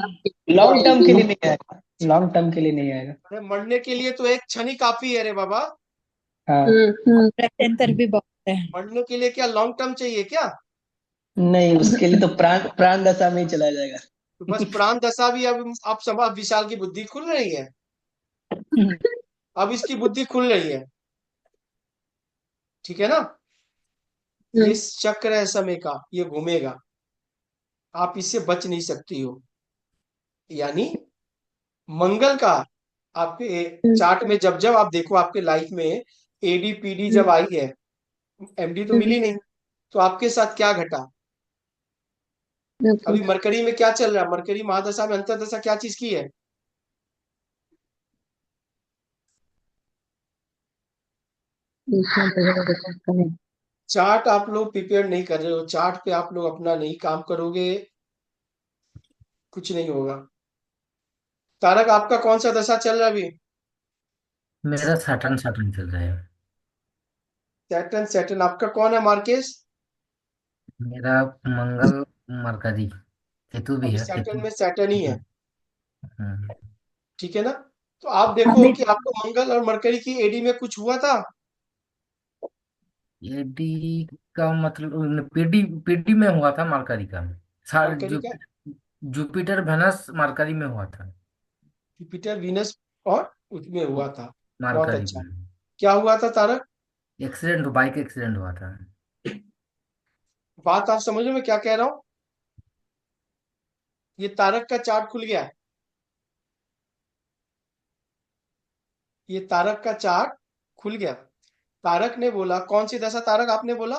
लॉन्ग टर्म के लिए नहीं आएगा, लॉन्ग टर्म के लिए नहीं आएगा। अरे मरने के लिए तो एक क्षण ही काफी है रे बाबा। हाँ। प्रत्यंतर भी बहुत है। मरने के लिए क्या लॉन्ग टर्म चाहिए क्या? नहीं, उसके लिए तो प्राण प्राण दशा में ही चला जाएगा। तो बस प्राण दशा भी अब आप समझ, विशाल की बुद्धि खुल रही है, अब इसकी बुद्धि खुल रही है। ठीक है ना, ये चक्र है समय का, ये घूमेगा, आप इससे बच नहीं सकती हो। यानी मंगल का आपके चार्ट में जब जब आप देखो आपके लाइफ में एडीपीडी जब आई है, एमडी तो मिली नहीं, तो आपके साथ क्या घटा? अभी मरकरी में क्या चल रहा है, मरकरी महादशा में अंतरदशा क्या चीज की है? चार्ट आप लोग प्रिपेयर नहीं कर रहे हो, चार्ट पे आप लोग अपना नहीं काम करोगे, कुछ नहीं होगा। तारक आपका कौन सा दशा चल रहा है अभी? मेरा सैटर्न सैटर्न चल रहा है। सैटर्न, सैटर्न आपका कौन है मार्केस? मेरा मंगल मरकरी, केतु भी अभी है, सैटर्न केतु। में सैटर्न ही है, हम्म। ठीक है ना? तो आप देखो अभी कि आपको मंगल और मरकरी की एडी में कुछ हुआ था? एडी का मतलब पीडी, पीडी में हुआ था मरकरी का। मरकरी जो का, जुपिटर वेनस मरकरी में हुआ था। जुपिटर वीनस और उसमें हुआ था। बहुत मरकरी अच्छा। में क्या हुआ था तारक? एक्सीडेंट, बाइक एक्सीडेंट हुआ था। बात आप समझ रहे हो मैं क्या कह रहा हूँ? ये तारक का चार्ट खुल गया है, ये तारक का चार्ट खुल गया। तारक ने बोला कौन सी दशा, तारक आपने बोला?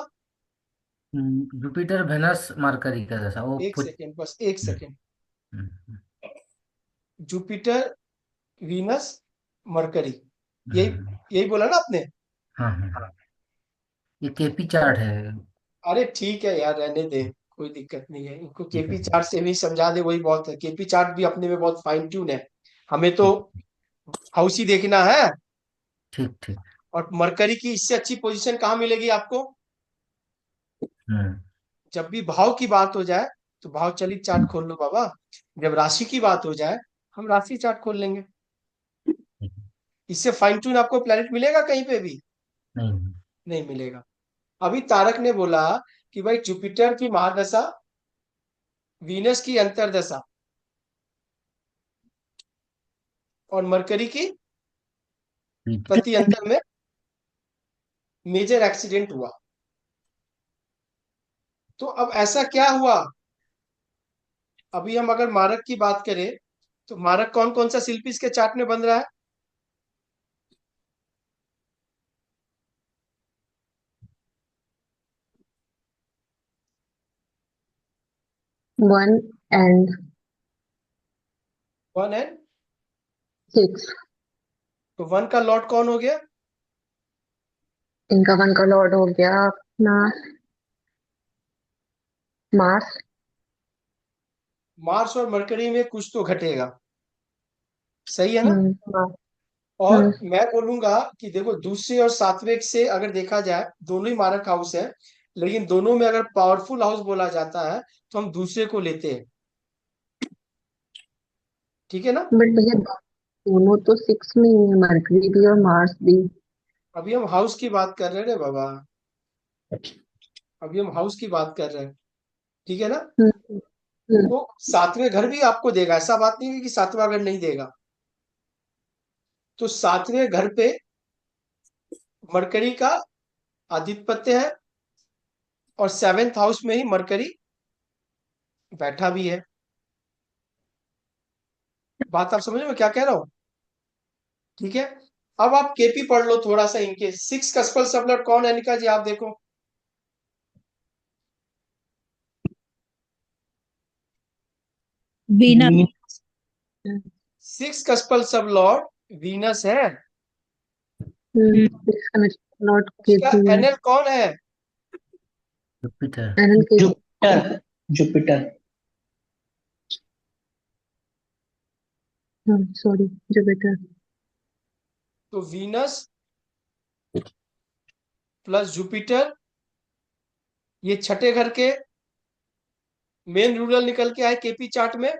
जुपिटर वेनस मरकरी का जैसा वो एक सेकेंड, बस एक हम्म, सेकेंड। हम्म, जुपिटर, वीनस, मरकरी, यही हम्म, यही बोला ना आपने? हाँ हाँ, ये केपी चार्ट है। अरे ठीक है यार, रहने दे, कोई दिक्कत नहीं है, इनको ठीक है, केपी चार्ट से भी समझा दे वही बहुत है, केपी चार्ट भी अपने में बहुत फाइन ट्यून है। हमें तो ठीक, हाउस ही देखना है। ठीक ठीक। और मरकरी की इससे अच्छी पोजीशन कहाँ मिलेगी आपको? हम्म। जब भी भाव की बात हो जाए तो भाव चलित चार्ट खोल लो बाबा, जब राशि की बात हो जाए हम राशि चार्ट खोल लेंगे। ठीक। इससे फाइन ट्यून आपको प्लेनेट मिलेगा कहीं पे भी? नहीं। नहीं मिलेगा। अभी तारक ने बोला कि भाई जुपिटर की महादशा, वीनस की अंतरदशा और मरकरी की ठीक। प्रति अंतर में मेजर एक्सीडेंट हुआ। तो अब ऐसा क्या हुआ? अभी हम अगर मारक की बात करें तो मारक कौन कौन सा शिल्पी इसके चार्ट में बन रहा है? वन एंड वन है, सिक्स। तो वन का लॉर्ड कौन हो गया? इनका वन का लॉर्ड हो गया अपना मार्स। मार्स और मरकरी में कुछ तो घटेगा, सही है ना? मार्स। और मैं बोलूंगा कि देखो दूसरे और सात्विक से अगर देखा जाए दोनों ही मारक हाउस है, लेकिन दोनों में अगर पावरफुल हाउस बोला जाता है तो हम दूसरे को लेते हैं, ठीक है ना? बट भैया दोनों तो सिक्स में ही है, मरकरी भी और मार्स भी। अभी हम हाउस की बात कर रहे हैं रे बाबा, अभी हम हाउस की बात कर रहे हैं, ठीक है ना? हम्म, हम्म, तो सातवें घर भी आपको देगा, ऐसा बात नहीं है कि सातवां घर नहीं देगा। तो सातवें घर पे मरकरी का आधिपत्य है और सेवेंथ हाउस में ही मरकरी बैठा भी है। बात आप समझ में क्या कह रहा हूं? ठीक है। अब आप केपी पढ़ लो थोड़ा सा इनके। सिक्स कस्पल सबलॉट कौन है अनिका जी, आप देखो। वीनस। सिक्स कस्पल सबलॉट वीनस है। इसका नॉट उसका केपी में। एनएल कौन है? जुपिटर। एनएल के। जुपिटर। जुपिटर। Sorry, Jupiter. तो वीनस प्लस जुपिटर, ये छठे घर के मेन रूरल निकल के आए केपी चार्ट में,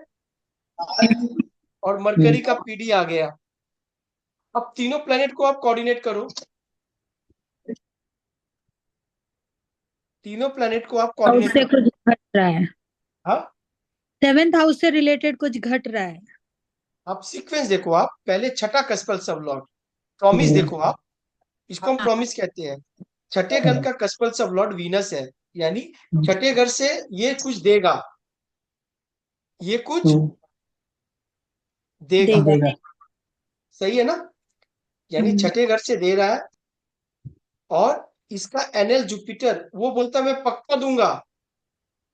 और मरकरी का पीडी आ गया। अब तीनों प्लेनेट को आप कोऑर्डिनेट करो। तीनों प्लेनेट को आप हाउस कोऑर्डिनेट से करो। कुछ घट रहा है। हाँ, 7th हाउस से रिलेटेड कुछ घट रहा है। आप सीक्वेंस देखो। आप पहले छठा कस्पल सबलॉट प्रॉमिस देखो आप। इसको हम हाँ, प्रॉमिस कहते हैं। छठे घर का कस्पल सबलॉट वीनस है, यानी छठे घर से ये कुछ देगा, ये कुछ देगा। देगा। देगा। सही है ना? यानी छठे घर से दे रहा है। और इसका एनएल जुपिटर वो बोलता है मैं पक्का दूंगा,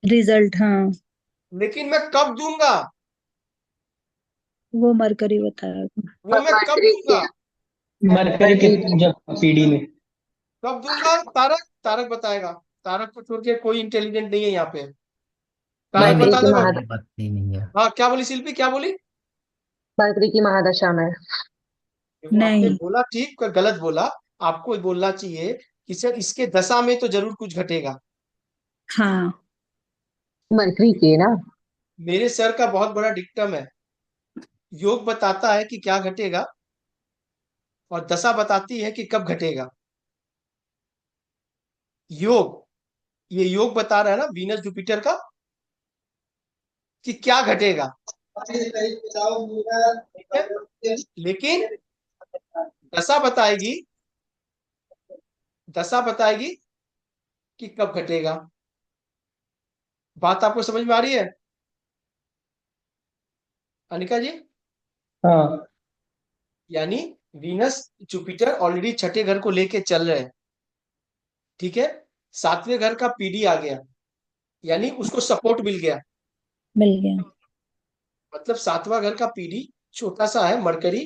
रिजल्ट, हाँ, लेकिन मैं कब दूंगा? वो मरकरी बताएगा। वो मैं कब मरकरी दूंगा? के। मरकरी के जब पीडी में। कब दूंगा? तारक, तारक बताएगा। तारक को छोड़ के कोई इंटेलिजेंट नहीं है यहाँ पे। नहीं तारक नहीं, मरकरी बता की दो ये बाबू। ये बात सही नहीं है। हाँ, क्या बोली शिल्पी, क्या बोली? मरकरी की महादशा में। देखो आपने नहीं। बोला ठीक, पर गलत बोला। आपको बोलना चाहिए कि सर इसके दशा में तो जरूर कुछ घटेगा। हाँ। मरकरी के ना। मेरे सर का बहुत बड़ा डिक्टम है। योग बताता है कि क्या घटेगा, और दशा बताती है कि कब घटेगा। योग, ये योग बता रहा है ना वीनस जुपिटर का, कि क्या घटेगा। ठीक है? लेकिन दशा बताएगी, दशा बताएगी कि कब घटेगा। बात आपको समझ में आ रही है अनिका जी? हाँ। यानी वीनस जुपिटर ऑलरेडी छठे घर को लेके चल रहे हैं। ठीक है। सातवें घर का पीडी आ गया, यानी उसको सपोर्ट मिल गया। मिल गया। मतलब सातवां घर का पीडी छोटा सा है, मरकरी।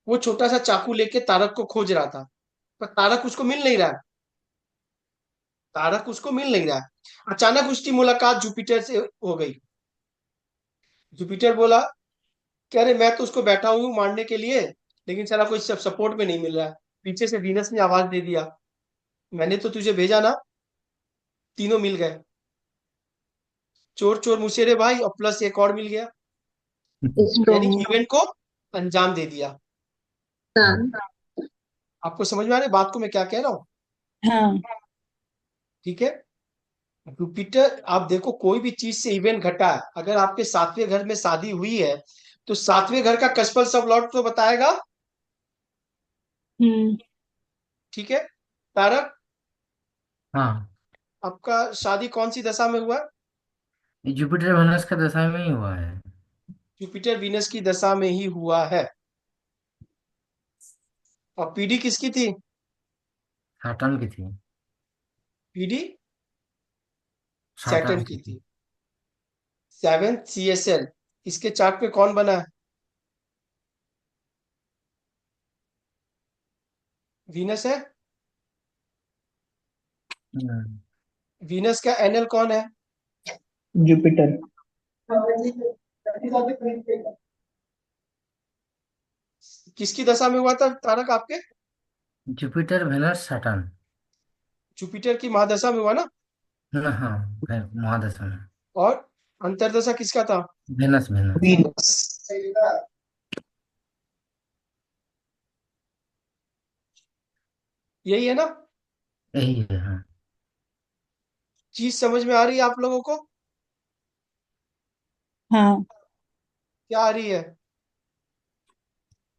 वो छोटा सा चाकू लेके तारक को खोज रहा था, पर तारक उसको मिल नहीं रहा है। तारक उसको मिल नहीं रहा है। अचानक उसकी मुलाकात जुपिटर से हो गई। जुपिटर बोला कि अरे मैं तो उसको बैठा हूँ मारने के लिए, लेकिन साला कोई सब सपोर्ट में नहीं मिल रहा है। पीछे से वीनस ने आवाज दे दिया, मैंने तो तुझे भेजा ना। तीनों मिल गए। चोर चोर मुशेरे भाई, और प्लस एक और मिल गया। यानी स्ट्रॉन्ग। इवेंट को अंजाम दे दिया। हाँ। आपको समझ में आ रहा है बात को मैं क्या कह रहा हूँ? हाँ। ठीक है। जुपिटर, आप देखो कोई भी चीज से इवेंट घटा है, अगर आपके सातवें घर में शादी हुई है, तो सातवें घर का कस्पल सब लॉर्ड तो बताएगा। हम्म। ठीक है। तारक, हाँ, आपका शादी कौन सी दशा में हुआ? ये जुपिटर वेनस का दशा में ही हुआ है। जुपिटर वीनस की दशा में ही हुआ है। और पीडी किसकी थी? सैटर्न की थी। पीडी सैटर्न सैटर्न की की थी। थी। सेवेंथ सीएसएल, इसके चार्ट पे कौन बना है? वीनस है। हम्म। वीनस का एनएल कौन है? जुपिटर। किसकी दशा में हुआ था तारक आपके? Jupiter Venus Saturn. जुपिटर की महादशा में हुआ ना? हाँ हाँ, महादशा में। और अंतरदशा किसका था? Venus Venus. वीनस। यही है ना? यही है, हाँ। चीज समझ में आ रही है आप लोगों को? हाँ। क्या आ रही है?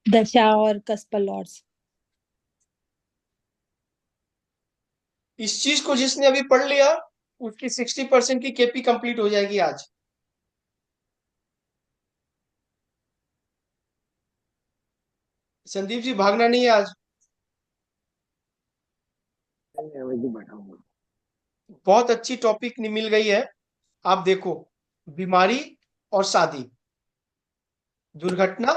दशा और कस्पल लॉर्ड्स। इस चीज को जिसने अभी पढ़ लिया, उसकी 60% की केपी कंप्लीट हो जाएगी आज। संदीप जी भागना नहीं है आज। बहुत अच्छी टॉपिक मिल गई है। आप देखो, बीमारी और शादी, दुर्घटना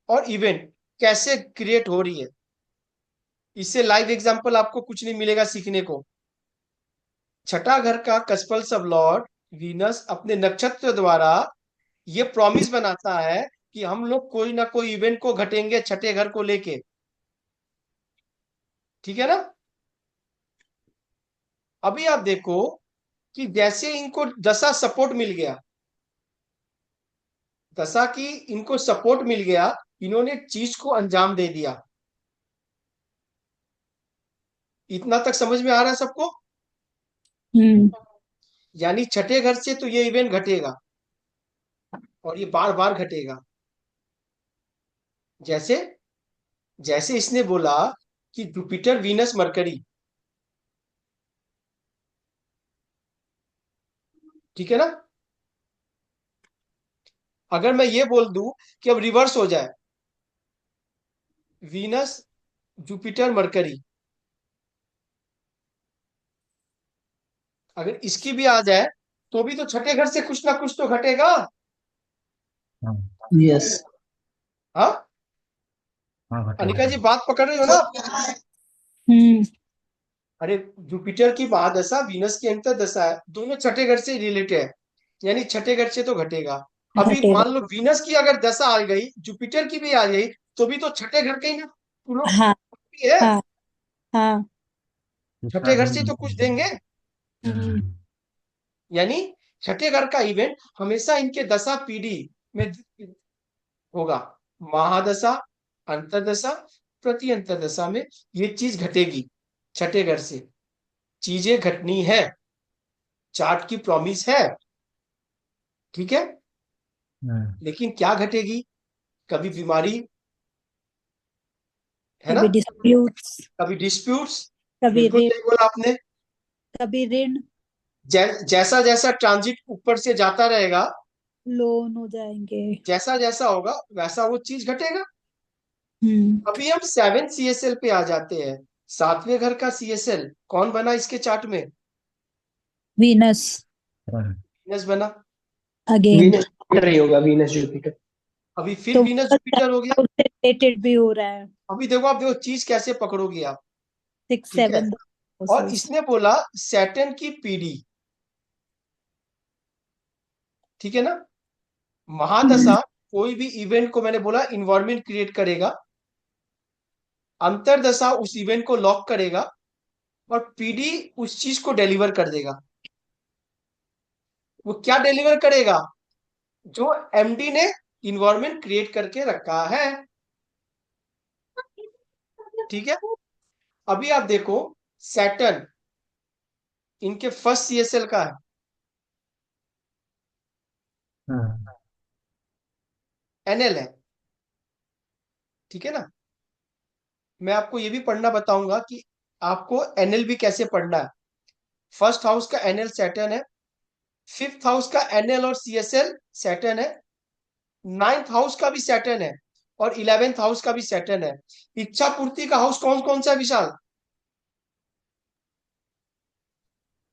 और इवेंट कैसे क्रिएट हो रही है। इससे लाइव एग्जांपल आपको कुछ नहीं मिलेगा सीखने को। छठा घर का कस्पल सब लॉर्ड वीनस अपने नक्षत्र द्वारा ये प्रॉमिस बनाता है कि हम लोग कोई ना कोई इवेंट को घटेंगे छठे घर को लेके। ठीक है ना। अभी आप देखो कि जैसे इनको दशा सपोर्ट मिल गया, दशा की इनको सपोर्ट मिल गया, इन्होंने चीज को अंजाम दे दिया। इतना तक समझ में आ रहा है सबको। हम्म। यानी छठे घर से तो ये इवेंट घटेगा और ये बार बार घटेगा। जैसे जैसे इसने बोला कि जुपिटर वीनस मरकरी, ठीक है ना। अगर मैं ये बोल दूं कि अब रिवर्स हो जाए, वीनस जुपिटर मरकरी, अगर इसकी भी आ जाए तो भी तो छठे घर से कुछ ना कुछ तो घटेगा। हाँ। यस। हाँ, हाँ घटेगा। अनिका जी बात पकड़ रही हो ना। हम्म। अरे, जुपिटर की महादशा वीनस की अंतर्दशा है, दोनों छठे घर से रिलेटेड है, यानी छठे घर से तो घटेगा। अभी घटेगा। मान लो वीनस की अगर दशा आ गई, जुपिटर की भी आ गई, तो भी तो छठे घर के ही ना लोग हाँ है। हाँ हाँ। छठे इसका घर भी। से तो कुछ देंगे। हम्म। यानी छठे घर का इवेंट हमेशा इनके दशा पीढ़ी में होगा। महादशा, अंतरदशा, प्रति अंतरदशा में ये चीज घटेगी। छठे घर से चीजें घटनी है, चार्ट की प्रॉमिस है। ठीक है। हम्म। लेकिन क्या घटेगी? कभी बीमारी, है ना, कभी डिस्प्यूट्स। कभी डिस्प्यूट्स। कभी बिल्कुल ऋण। सही बोला आपने। कभी ऋण। जैसा जैसा ट्रांजिट ऊपर से जाता रहेगा, लोन हो जाएंगे। जैसा जैसा होगा वैसा वो चीज घटेगा। हम्म। अभी हम 7 CSL पे आ जाते हैं। सातवें घर का CSL कौन बना इसके चार्ट में? वीनस। हाँ। वीनस बना। अगेन। वीनस जुपिटर ही होगा, वीनस जुपिटर। अभी फिर तो वीनस जुपिटर हो गया। उससे रिलेटेड भी हो रहा है। अभी देखो, आप देखो चीज कैसे पकड़ोगे आप। 6 ठीक है। 7 और हाउसेस। इसने बोला सैटर्न की पीढ़ी, ठीक है ना। महादशा कोई भी इवेंट को, मैंने बोला, इन्वायरमेंट क्रिएट करेगा। अंतरदशा उस इवेंट को लॉक करेगा और पीडी उस चीज को डिलीवर कर देगा। वो क्या डिलीवर करेगा? जो एमडी ने इन्वायरमेंट क्रिएट करके रखा है। ठीक है। अभी आप देखो, सैटर्न इनके फर्स्ट CSL का है, हाँ। NL है। ठीक है ना। मैं आपको ये भी पढ़ना बताऊंगा कि आपको NL भी कैसे पढ़ना है। फर्स्ट हाउस का NL सैटर्न है, फिफ्थ हाउस का NL और CSL सैटर्न है, नाइन्थ हाउस का भी सैटर्न है और 11th हाउस का भी सैटर्न है। इच्छा पूर्ति का हाउस कौन कौन सा है, विशाल?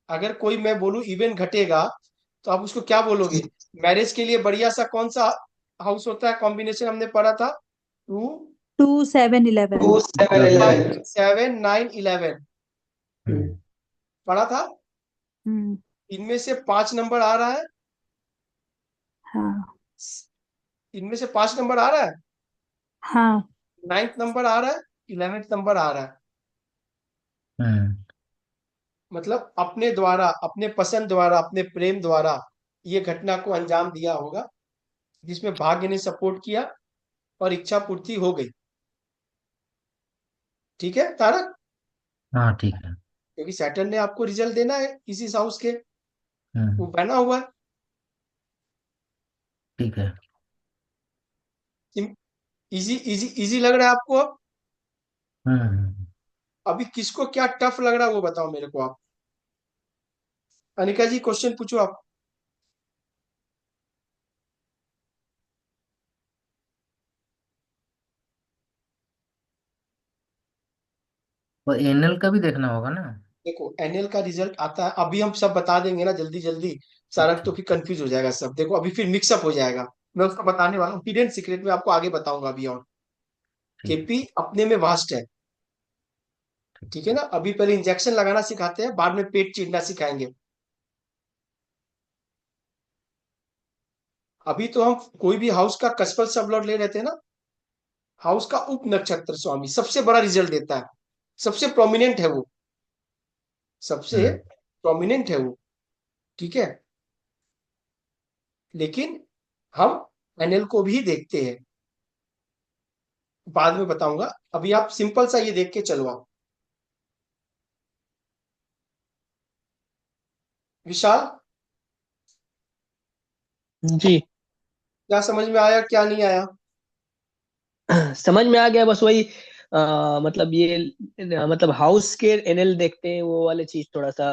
अगर कोई मैं बोलूं इवेंट घटेगा तो आप उसको क्या बोलोगे? मैरिज के लिए बढ़िया सा कौन सा हाउस होता है? कॉम्बिनेशन हमने पढ़ा था, 2 2 7 11। 2 7 11। 7 9 11 हम्म। पढ़ा था। हम्म। इनमें से 5 नंबर आ रहा है, हाँ इनमें से 5 नंबर आ रहा है, हाँ। नाइन्थ नंबर आ रहा है, 11th नंबर आ रहा है। हम्म। मतलब अपने द्वारा, अपने पसंद द्वारा, अपने प्रेम द्वारा ये घटना को अंजाम दिया होगा, जिसमें भाग्य ने सपोर्ट किया और इच्छा पूर्ति हो गई। ठीक है तारक। हाँ ठीक है। क्योंकि सैटर्न ने आपको रिजल्ट देना है इसी हाउस के, वो हम्म। बना हुआ है। ठीक है। इजी इजी इजी लग रहा है आपको अब? हम्म। अभी किसको क्या टफ लग रहा है वो बताओ मेरे को आप। अनिका जी क्वेश्चन पूछो आप। और एनएल का भी देखना होगा ना? देखो एनएल का रिजल्ट आता है, अभी हम सब बता देंगे ना जल्दी जल्दी, सारा तो ठीक। फिर कंफ्यूज हो जाएगा सब। देखो अभी फिर मिक्सअप हो जाएगा, मैं उसका बताने वाला हूँ, हिडन सीक्रेट में आपको आगे बताऊंगा अभी। और ठीक है। केपी अपने में वास्ट है, ठीक ठीक है ना। अभी पहले इंजेक्शन लगाना सिखाते हैं, बाद में पेट चीरना सिखाएंगे। अभी तो हम कोई भी हाउस का कस्पल सबलॉट ले रहे थे ना, हाउस का उप नक्षत्र स्वामी सबसे बड़ा रिजल्ट देता है, सबसे प्रोमिनेंट है वो, सबसे हम्म। प्रोमिनेंट है वो, ठीक है। लेकिन हम एनएल को भी देखते हैं, बाद में बताऊंगा। अभी आप सिंपल सा ये देख के चलो आप। विशाल, जी। क्या समझ में आया क्या नहीं आया? समझ में आ गया, बस वही मतलब ये मतलब हाउस के एनएल देखते हैं, वो वाले चीज थोड़ा सा।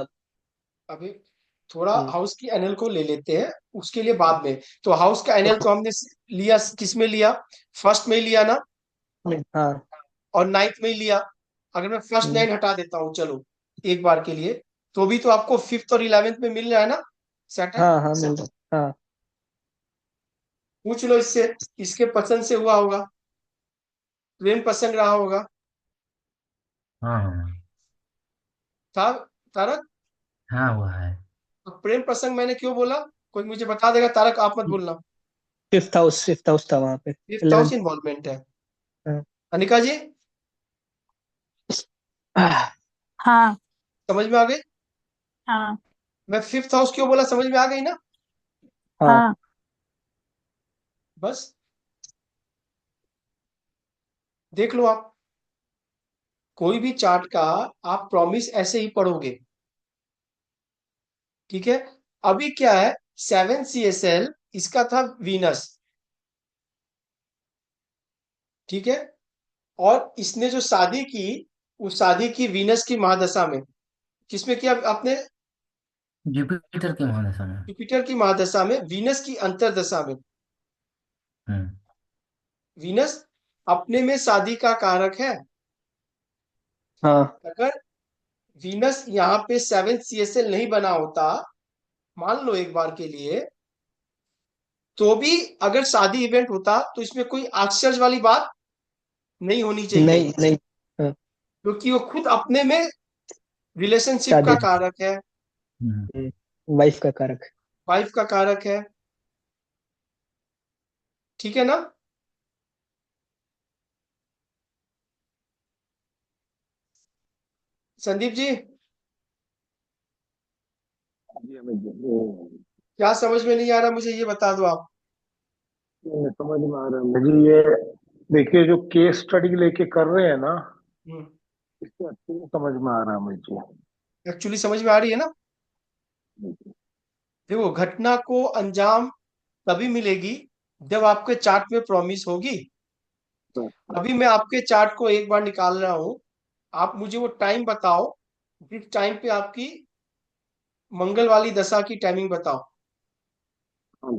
अभी थोड़ा हम्म, हाउस की एनएल को ले लेते हैं, उसके लिए बाद में। तो हाउस का एनएल तो हमने लिया, किस में लिया? फर्स्ट में ही लिया ना, हाँ। और नाइन्थ में ही लिया। अगर मैं फर्स्ट हम्म, नाइन हटा देता हूँ चलो एक बार के लिए, तो भी तो आपको फिफ्थ और इलेवेंथ में मिल रहा है ना सैटर्न। हाँ हाँ मिल रहा। हाँ पूछ लो इससे, इसके पसंद से हुआ होगा, प्रेम पसंद रहा होगा। हाँ हाँ। था तारक? हाँ हुआ है। अब प्रेम प्रसंग मैंने क्यों बोला, कोई मुझे बता देगा? तारक आप मत बोलना। फिफ्थ हाउस था वहां पे। Fifth house 11th। इन्वॉल्वमेंट है। हाँ। अनिका जी, आह, हाँ समझ में आ गई? हाँ मैं फिफ्थ हाउस क्यों बोला, समझ में आ गई ना? हाँ। हाँ। बस देख लो आप, कोई भी चार्ट का आप प्रॉमिस ऐसे ही पढ़ोगे, ठीक है। अभी क्या है, 7 CSL इसका था वीनस, ठीक है। और इसने जो शादी की, उस शादी की वीनस की महादशा में, किसमें किया आपने? जुपिटर के महादशा में। जुपिटर की महादशा में, वीनस की अंतरदशा में। हम्म। वीनस अपने में शादी का कारक है। हाँ अगर वीनस यहाँ पे 7 CSL नहीं बना होता, मान लो एक बार के लिए, तो भी अगर शादी इवेंट होता तो इसमें कोई आश्चर्य वाली बात नहीं होनी चाहिए, नहीं नहीं। हाँ, क्योंकि वो खुद अपने में रिलेशनशिप का शादी। कारक है, हम्म। वाइफ का कारक। वाइफ का कारक है, ठीक है ना। संदीप जी, जी अमित जी, वो क्या समझ में नहीं आ रहा मुझे ये बता दो आप। ये समझ में आ रहा है मुझे। ये देखिए, जो केस स्टडी लेके कर रहे हैं ना, इससे अच्छे से समझ में आ रहा है मुझे। एक्चुअली समझ में आ रही है ना। देखो घटना को अंजाम तभी मिलेगी जब आपके चार्ट में प्रॉमिस होगी। तो अभी मैं आपके चार्ट को एक बार निकाल रहा हूं, आप मुझे वो टाइम बताओ, जिस टाइम पे आपकी मंगल वाली दशा की टाइमिंग बताओ। हाँ,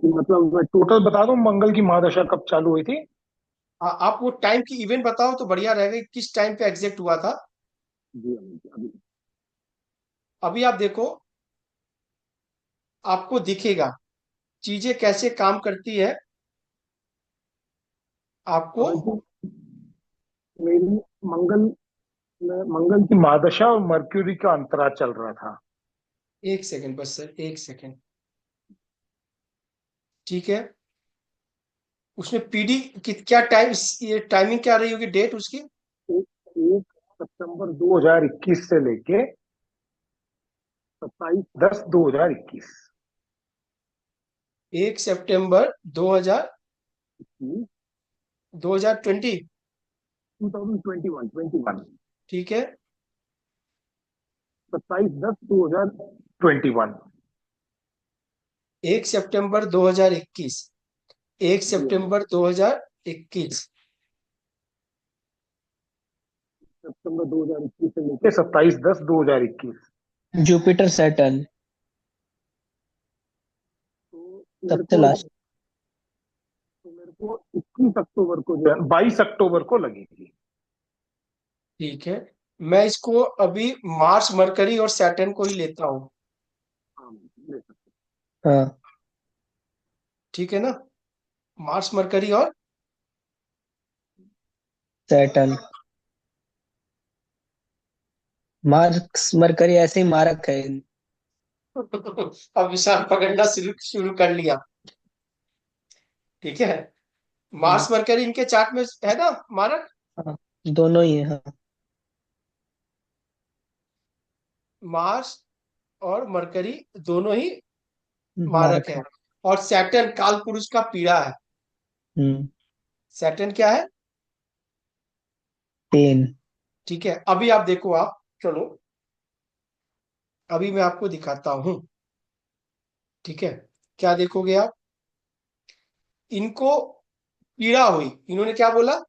मतलब मैं टोटल बता दूं मंगल की महादशा कब चालू हुई थी। आप वो टाइम की इवेंट बताओ तो बढ़िया रहेगा कि किस टाइम पे एग्जैक्ट हुआ था। जी अमित जी, अभी अभी आप देखो, आपको दिखेगा चीजें कैसे काम करती है आपको। अमित जी, मेरी मंगल मंगल की महादशा और मर्क्यूरी का अंतराल चल रहा था। एक सेकंड बस सर, एक सेकंड, ठीक है। उसमें पीडी की क्या टाइम, ये टाइमिंग क्या रही होगी, डेट उसकी? 1 सितंबर 2021 से लेके 27/10/2021। 1 सितंबर 2000, 2020, 2021 ठीक है। 27/10/2021। 1 सितंबर 2021, एक जी अमित, सितंबर 2021। सितंबर 2021 से लेके 27/10/2021। जुपिटर सैटर्न तो सबसे लास्ट। मेरे को 21 अक्टूबर को जो है, 22 अक्टूबर को लगी थी। ठीक है, मैं इसको अभी मार्स मरकरी और सैटर्न को ही लेता हूँ। हाँ, ठीक है ना, मार्स मरकरी और सैटर्न। मार्क्स मरकरी ऐसे ही मारक है। अब विशाल पकड़ना शुरू शुरू कर लिया। ठीक है, हम्म, मार्स मरकरी इनके चार्ट में है ना मारक। हाँ, दोनों ही है, हाँ। मार्स और मरकरी दोनों ही मारक मारक है। है। और सैटर्न काल पुरुष का पीड़ा है। हम्म। सैटर्न क्या है? पेन। ठीक है, अभी आप देखो, आप चलो, अभी मैं आपको दिखाता हूं। ठीक है, क्या देखोगे आप? इनको पीड़ा हुई, इन्होंने क्या बोला?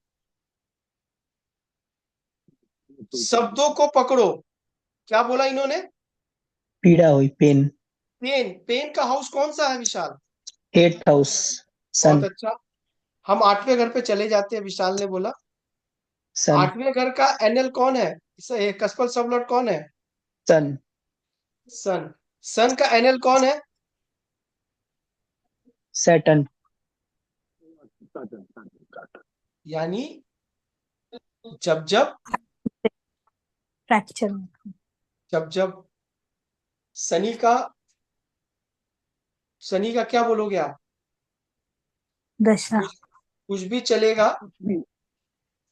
शब्दों को पकड़ो। क्या बोला इन्होंने? पीड़ा हुई, पेन। पेन। पेन का हाउस कौन सा है विशाल? 8th house. बहुत सन। अच्छा। हम 8वें घर पे चले जाते हैं, विशाल ने बोला। सन। 8वें घर का एनएल कौन है? कस्पल सबलॉट कौन है? सन। सन। सन का एनएल कौन है? सैटर्न। यानी जब जब फ्रैक्चर। जब जब शनि का, शनि का क्या बोलोगे आप? दशा। कुछ कुछ भी चलेगा।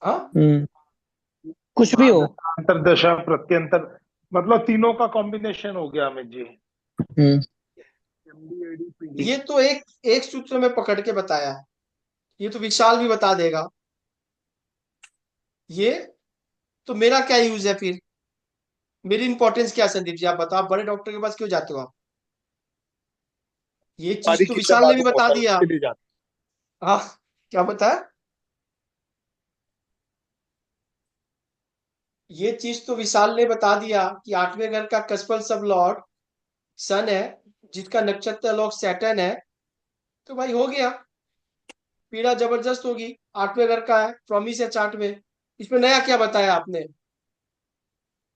हाँ, हम्म। कुछ भी हो। महादशा, अंतरदशा, प्रत्यंतर, मतलब तीनों का कॉम्बिनेशन हो गया अमित जी। हम्म। ये तो एक एक सूत्र में पकड़ के बताया है, ये तो विशाल भी बता देगा। ये तो मेरा क्या यूज है फिर? मेरी इंपॉर्टेंस क्या है संदीप जी, आप बताओ, आप बड़े डॉक्टर के पास क्यों जाते हो आप? ये चीज सारी तो चीजें विशाल ने भी मालूम बता होता है दिया। उसके लिए जाते हाँ, क्या बताया? ये चीज तो विशाल ने बता दिया कि 8वें घर का कस्पल सब लॉर्ड सन है, जिसका नक्षत्र लॉर्ड सैटर्न है। तो भाई हो गया, पीड़ा जबरदस्त होगी। 8वें घर का है, प्रॉमिस है चार्ट में। इसमें नया क्या बताया आपने?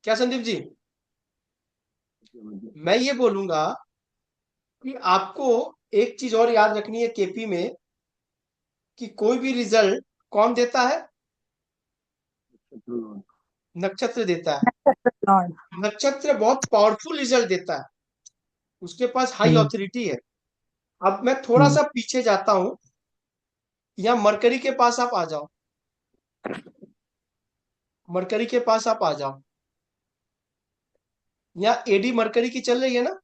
क्या संदीप जी? हैं। मैं ये बोलूंगा कि आपको एक चीज और याद रखनी है केपी में, कि कोई भी रिजल्ट कौन देता है? नक्षत्र देता है। लॉर्ड। नक्षत्र बहुत पावरफुल रिजल्ट देता है, उसके पास हाई हम्म। ऑथोरिटी है। अब मैं थोड़ा हम्म। सा पीछे जाता हूं, या मरकरी के पास आप आ जाओ। मरकरी के पास आप आ जाओ। यहाँ एडी मरकरी की चल रही है ना?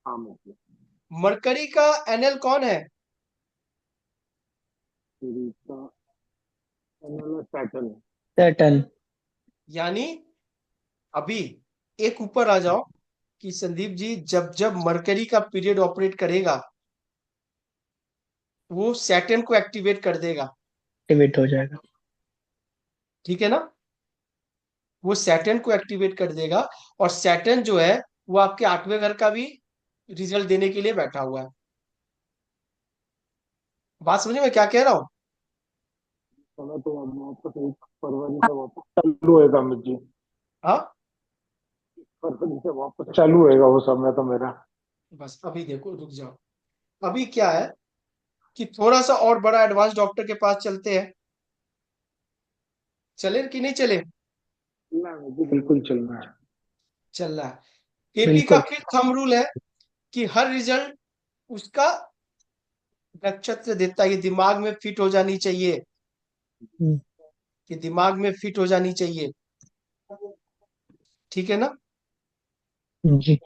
हाँ मतलब मरकरी का एनएल कौन है? सीरीज का एनालिसिस पैटर्न। सैटर्न। यानी अभी एक ऊपर आ जाओ, कि संदीप जी जब जब मरकरी का पीरियड ऑपरेट करेगा, वो सैटर्न को एक्टिवेट कर देगा। एक्टिवेट हो जाएगा। ठीक है ना, वो सैटर्न को एक्टिवेट कर देगा। और सैटर्न जो है, वो आपके 8वें घर का भी रिजल्ट देने के लिए बैठा हुआ है। बात समझे मैं क्या कह रहा हूँ? चलो तो अब वापस 1 फरवरी से वापस चालू होएगा अमित जी। हाँ, फरवरी से वापस चालू होएगा वो समय तो मेरा। बस अभी देखो, रुक जाओ। अभी क्या है कि थोड़ा सा और बड़ा एडवांस डॉक्टर के पास चलते हैं। चले कि नहीं चले? चलना है अमित जी, बिल्कुल चलना है। चल रहा है। केपी का बिल्कुल। फिर थंब रूल है कि हर रिजल्ट उसका नक्षत्र देता है। ये दिमाग में फिट हो जानी चाहिए, हम्म। कि दिमाग में फिट हो जानी चाहिए। ठीक है ना? जी।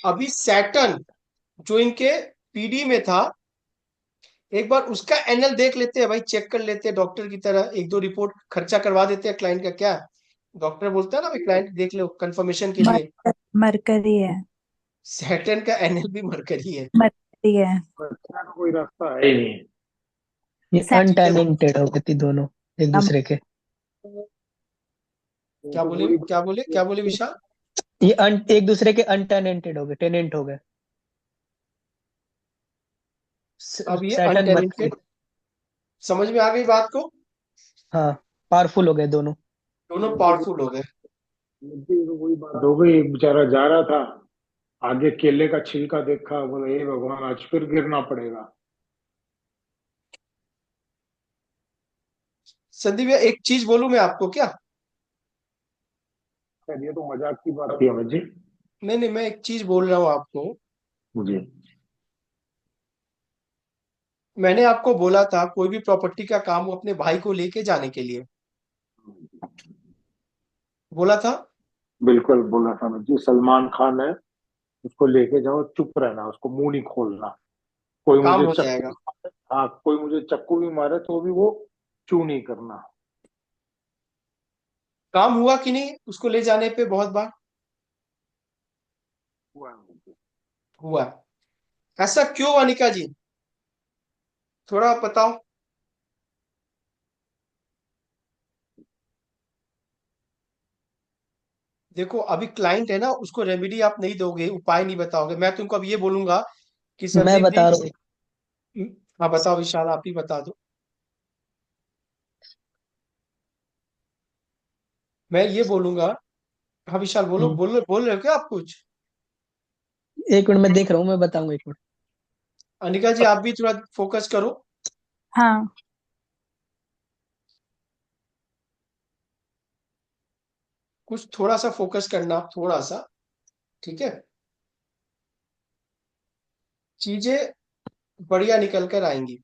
अभी सैटर्न जो इनके पीडी में था, एक बार उसका एनएल देख लेते हैं भाई, चेक कर लेते हैं डॉक्टर की तरह, एक दो रिपोर्ट खर्चा करवा देते हैं क्लाइंट का, क्या है? डॉक्टर बोलता है ना भाई, क्लाइंट देख लो कंफर्मेशन के लिए। मरकरी है। सैटर्न का एनएल भी मरकरी है। मरकरी है। अच्छा का कोई रास्ता है ही नहीं। ये ठीक है ना? अनटैलेंटेड हो गए थे दोनों एक दूसरे के। क्या बोले, वही क्या बोले, क्या बोले विशाल? ये एक दूसरे के अनटैलेंटेड हो गए, टेनेंट हो गए। अब ये सैटर्न मरकरी। अनटैलेंटेड, समझ में आ गई बात को? हाँ। पावरफुल हो गए दोनों। दोनों पावरफुल हो गए। तो वही बात हो गई, एक बेचारा जा रहा था, आगे केले का छिलका देखा, बोले हे भगवान आज फिर गिरना पड़ेगा। संदीप भैया एक चीज बोलूं मैं आपको क्या? खैर ये तो मजाक की बात थी अमित जी। नहीं नहीं, मैं एक चीज बोल रहा हूँ आपको। जी। मैंने आपको बोला था कोई भी प्रॉपर्टी का काम हो अपने भाई को लेके जाने के लिए, बोला था। बिल्कुल बोला था अमित जी, सलमान खान है, उसको लेके जाओ, चुप रहना, उसको मुंह नहीं खोलना। कोई काम मुझे हो चक्कू जाएगा। भी मारे, हाँ कोई मुझे चक्कू भी मारे तो भी वो चू नहीं करना। काम हुआ कि नहीं उसको ले जाने पे बहुत बार? हुआ है अमित जी। हुआ। ऐसा क्यों अनिका जी, थोड़ा बताओ। देखो अभी क्लाइंट है ना, उसको रेमेडी आप नहीं दोगे, उपाय नहीं बताओगे, मैं तुमको अब ये बोलूंगा कि मैं संदीप जी। बता रहा हूँ। हाँ बताओ विशाल, आप ही बता दो। मैं ये बोलूंगा। हाँ विशाल बोलो, हम्म, बोल रहे हो क्या आप कुछ? एक मिनट मैं देख रहा हूँ, मैं बताऊंगा, एक मिनट। अनिका जी आप भी थोड़ा फोकस करो। हाँ। कुछ थोड़ा सा फोकस करना, थोड़ा सा। ठीक है। चीजें बढ़िया निकल कर आएंगी।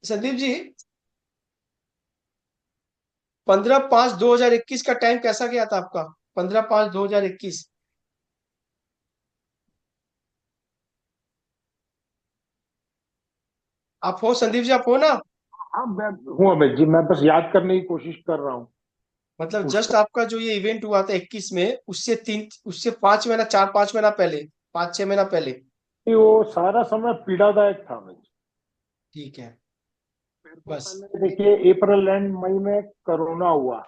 संदीप जी, 15/5/2021 का टाइम कैसा गया था आपका? 15/5/2021। आप हो संदीप जी, आप हो ना? हाँ मैं हूँ अमित जी, मैं बस याद करने की कोशिश कर रहा हूँ मतलब उस जस्ट आपका जो ये इवेंट हुआ था 21 में, उससे 5 महीना, 4-5 महीना पहले, 5-6 महीना पहले। टाइम वो सारा समय पीड़ादायक था अमित जी। ठीक है। मेरे को बस। पहले देखिए अप्रैल एंड मई में कोरोना हुआ,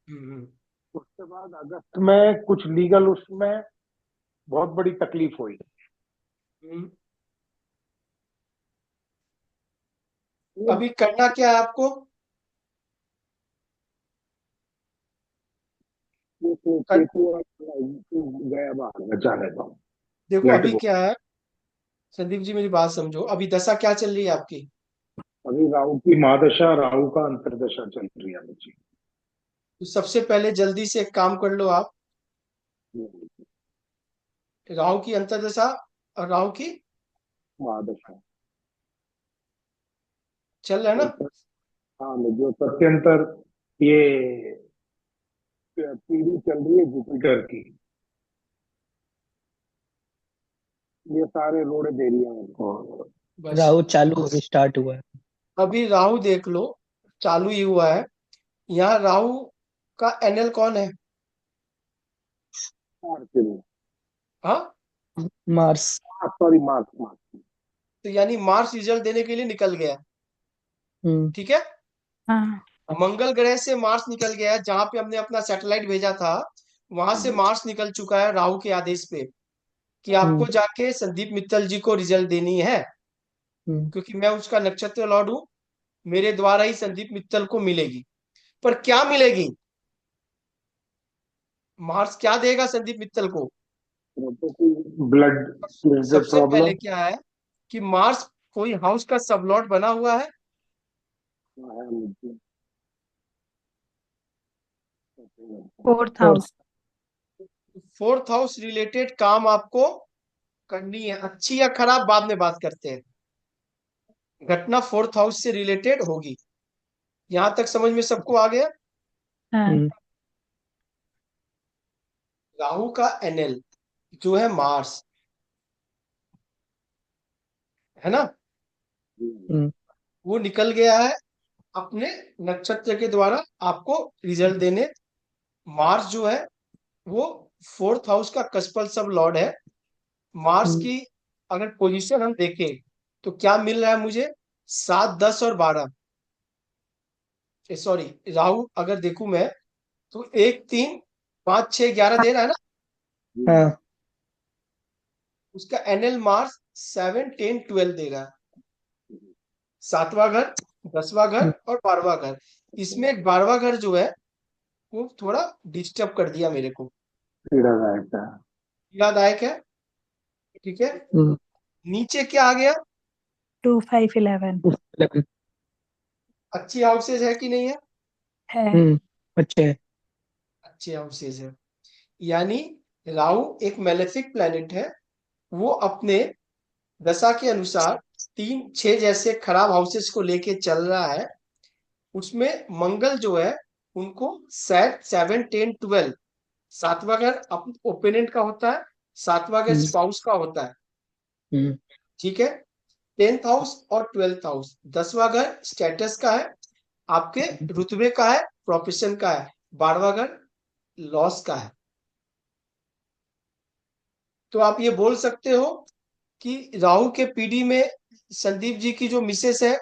हम्म। उसके बाद अगस्त में कुछ लीगल उसमें बहुत बड़ी तकलीफ हुई। हम्म। ये अभी करना क्या है आपको? कर, केतु और गया बाहर में, जाने दो, देखो लेट अभी गो। क्या है, संदीप जी मेरी बात समझो, अभी दशा क्या चल रही है आपकी? अभी राहु की महादशा, राहु का अंतर्दशा चल रही है अमित जी। तो सबसे पहले जल्दी से एक काम कर लो आप। राहु की अंतर्दशा और राहु की महादशा चल रहा है और ना? हाँ जो प्रत्यंतर ये पीढ़ी चल रही है जुपिटर की, ये सारे रोड़े दे रही है मेरे को। बस। राहु चालू अभी स्टार्ट हुआ है। अभी राहु देख लो, चालू ही हुआ है। यहाँ राहु का एनएल कौन है? मार्च में, हाँ। मार्स। सॉरी मार्च मार्च। तो यानी मार्स रिजल्ट देने के लिए निकल गया है। हम्म। ठीक है। हाँ। मंगल ग्रह से मार्स निकल गया है, जहां पे हमने अपना सैटेलाइट भेजा था, वहां से मार्स निकल चुका है राहु के आदेश पे, कि आपको हम्म। जाके संदीप मित्तल जी को रिजल्ट देनी है, हम्म। क्योंकि मैं उसका नक्षत्र लॉर्ड हूं, मेरे द्वारा ही संदीप मित्तल को मिलेगी। पर क्या मिलेगी? मार्स क्या देगा संदीप मित्तल को? ब्लड रिलेटेड सबसे पहले प्रॉब्लम। क्या है कि मार्स कोई हाउस का सबलॉर्ड बना हुआ है। Fourth fourth. House. Fourth house related काम आपको करनी है, अच्छी या खराब बाद में बात करते हैं। घटना फोर्थ हाउस से रिलेटेड होगी। यहां तक समझ में सबको आ गया? हाँ। हम्म। राहु का एनएल जो है मार्स, है ना, हम्म। वो निकल गया है अपने नक्षत्र के द्वारा आपको रिजल्ट देने। मार्स जो है वो फोर्थ हाउस का कस्पल सब लॉर्ड है। मार्स हम्म। की अगर पोजीशन हम देखें तो क्या मिल रहा है मुझे? 7, 10 और 12। सॉरी, राहु अगर देखूं मैं तो 1, 3, 5, 6, 11 दे रहा है ना। हाँ। उसका एनएल मार्स 7, 10, 12 दे रहा है। 7वां घर, 10वां घर और 12वां घर। इसमें एक 12वां घर जो है वो थोड़ा डिस्टर्ब कर दिया मेरे को, पीड़ादायक था। पीड़ादायक है। ठीक है, नीचे क्या आ गया? 2, 5, 11 अच्छी हाउसेज है कि नहीं है? है। अच्छे है। अच्छे हाउसेज है, यानी राहु एक मेलेफिक प्लेनेट है। वो अपने दशा के अनुसार 3, 6 जैसे खराब हाउसेस को लेके चल रहा है। उसमें मंगल जो है उनको 7, 10, 12, 7वां घर ओपोनेंट का होता है, 7वां घर स्पाउस का होता है। ठीक है, 10th हाउस और 12th हाउस, 10वां घर स्टेटस का है, आपके रुतबे का है, प्रोफेशन का है। 12वां घर लॉस का है। तो आप ये बोल सकते हो कि राहु के पीडी में संदीप जी की जो मिसेस है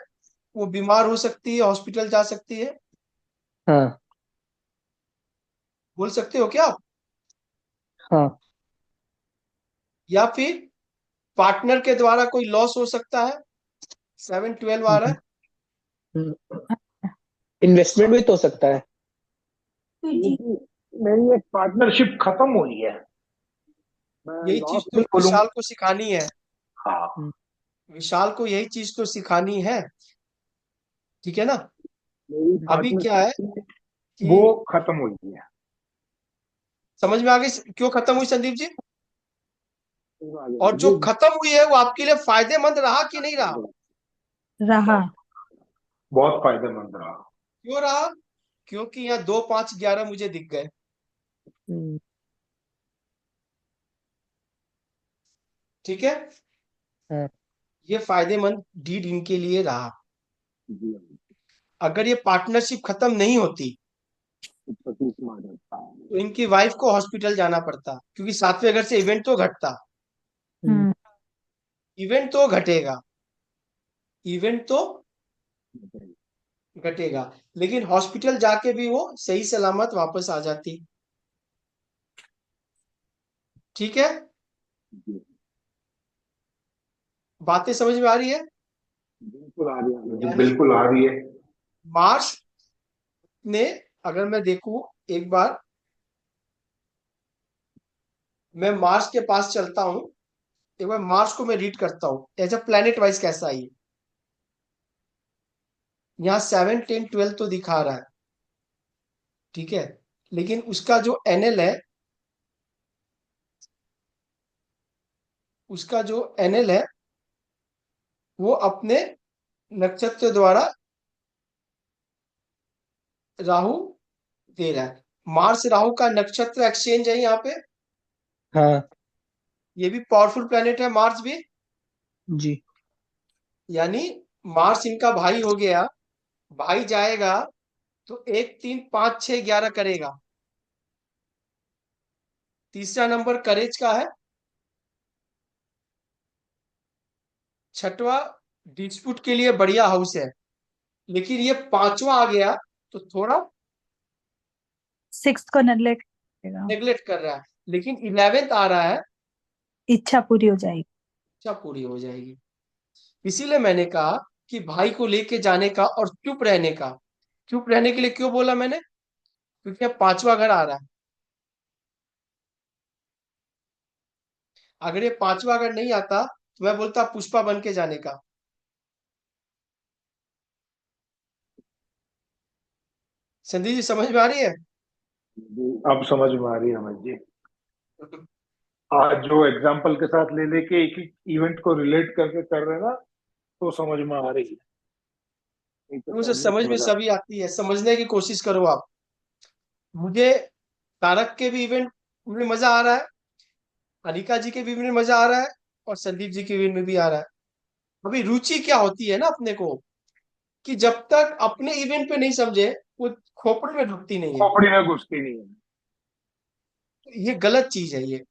वो बीमार हो सकती है, हॉस्पिटल जा सकती है। हाँ बोल सकते हो क्या आप? हाँ। या फिर पार्टनर के द्वारा कोई लॉस हो सकता है। 7, 12 आ रहा है। इन्वेस्टमेंट भी तो हो सकता है। मेरी एक पार्टनरशिप खत्म हुई है, मैं यही लॉस चीज तो नहीं बोलूंगा। विशाल को सिखानी है। हाँ, विशाल को यही चीज तो सिखानी है। ठीक है ना? मेरी अभी क्या है पार्टनरशिप वो कि खत्म हुई है। समझ में आ गई क्यों खत्म हुई संदीप जी? और जो जी, खत्म हुई है वो आपके लिए फायदेमंद रहा कि नहीं रहा? रहा। बहुत फायदेमंद रहा। क्यों रहा? क्योंकि यहाँ 2, 5, 11 मुझे दिख गए। ठीक है, हाँ। ये फायदेमंद डीड इनके लिए रहा। जी, अगर ये पार्टनरशिप खत्म नहीं होती 25 मार्च। तो इनकी वाइफ को हॉस्पिटल जाना पड़ता, क्योंकि 7वें घर से इवेंट तो घटता। हम्म। इवेंट तो घटेगा, इवेंट तो घटेगा, लेकिन हॉस्पिटल जाके भी वो सही सलामत वापस आ जाती। ठीक है, बातें समझ में आ रही है? बिल्कुल आ रही है जी, यानी बिल्कुल आ रही है। मार्स ने, अगर मैं देखूं एक बार, मैं मार्स के पास चलता हूं, एक बार मार्स को मैं रीड करता हूं एज अ प्लेनेट वाइज कैसा है ये। यहाँ 7, 10, 12 तो दिखा रहा है। ठीक है, लेकिन उसका जो एनएल है, उसका जो एनएल है वो अपने नक्षत्र द्वारा राहु दे रहा है। मार्स राहु का नक्षत्र एक्सचेंज है यहाँ पे। हाँ ये भी पावरफुल प्लेनेट है मार्स भी। जी। यानी मार्स इनका भाई हो गया। भाई जाएगा तो 1, 3, 5, 6, 11 करेगा। तीसरा नंबर करेज का है। छठवा डिस्प्यूट के लिए बढ़िया हाउस है, लेकिन ये पांचवा आ गया तो थोड़ा 6 को नेग्लेक्ट करेगा। नेग्लेक्ट कर रहा है। लेकिन 11th आ रहा है, इच्छा पूरी हो जाएगी। इच्छा पूरी हो जाएगी। इसीलिए मैंने कहा कि भाई को लेके जाने का और चुप रहने का। चुप रहने के लिए क्यों बोला मैंने? क्योंकि अब 5वां घर आ रहा है। अगर ये 5वां घर नहीं आता तो मैं बोलता पुष्पा बन के जाने का। संदीप जी समझ में आ रही है? अब समझ में आ रही है हमें जी। आज जो एग्जाम्पल के साथ ले लेके एक एक इवेंट को रिलेट करके कर रहे हैं ना, तो समझ में आ रही है। नहीं तो उसे शायद नहीं समझ में समझ आ सभी आती है, समझने की कोशिश करो आप। मुझे तारक के भी इवेंट में मजा आ रहा है, अनिका जी के भी इवेंट में मजा आ रहा है, और संदीप जी के इवेंट में भी आ रहा है। अभी रुचि क्या होती है ना अपने को, कि जब तक अपने इवेंट पे नहीं समझे वो खोपड़ी में ढुकती नहीं है। खोपड़ी में घुसती नहीं है। तो ये गलत चीज है ये।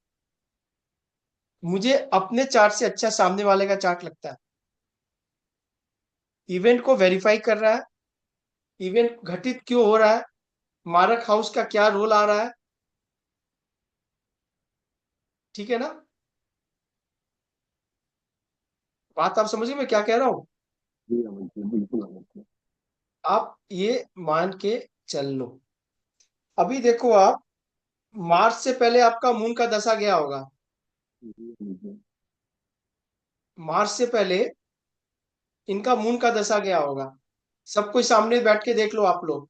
मुझे अपने चार्ट से अच्छा सामने वाले का चार्ट लगता है। इवेंट को वेरीफाई कर रहा है, इवेंट घटित क्यों हो रहा है, मारक हाउस का क्या रोल आ रहा है। ठीक है ना? बात आप समझ गए मैं क्या कह रहा हूँ? जी अमित जी, बिल्कुल अमित जी। आप ये मान के चल लो। अभी देखो आप, मार्च से पहले आपका मून का दशा गया होगा। जी अमित जी। मार्च से पहले इनका मून का दशा गया होगा। सब कुछ सामने बैठ के देख लो आप लोग,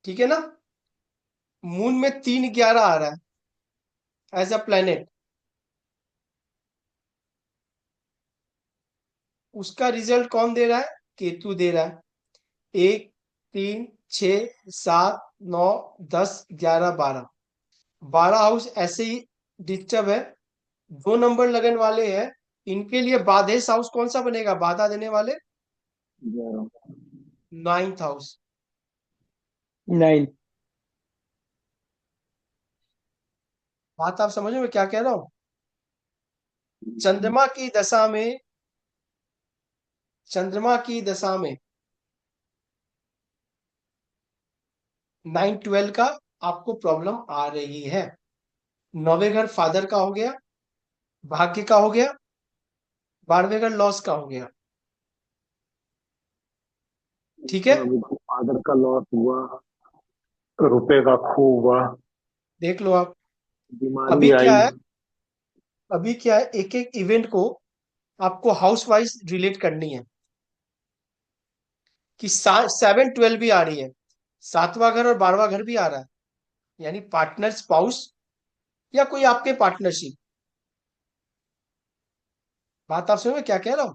ठीक है ना? मून में 3/11 आ रहा है एज अ प्लेनेट। उसका रिजल्ट कौन दे रहा है? केतु दे रहा है। 1, 3, 6, 7, 9, 10, 11, 12। 12 हाउस ऐसे ही डिस्टर्ब है। 2 नंबर लगन वाले हैं, इनके लिए बाधेश हाउस कौन सा बनेगा? बाधा देने वाले 11। 9th house. 9। बात आप समझ में क्या कह रहा हूं? चंद्रमा की दशा में, चंद्रमा की दशा में 9, 12 का आपको प्रॉब्लम आ रही है। 9वें घर फादर का हो गया, भाग्य का हो गया, 12वें घर लॉस का हो गया। ठीक है, अमित जी, फादर का लॉस हुआ, रुपए का खो हुआ, देख लो आप। बीमारी अभी क्या आई। है, अभी क्या है, एक एक इवेंट को आपको हाउस वाइज रिलेट करनी है कि 7, 12 भी आ रही है, 7वां घर और 12वां घर भी आ रहा है, यानी पार्टनर स्पाउस या कोई आपके पार्टनरशिप। बात आप समझ में क्या कह रहा हूं?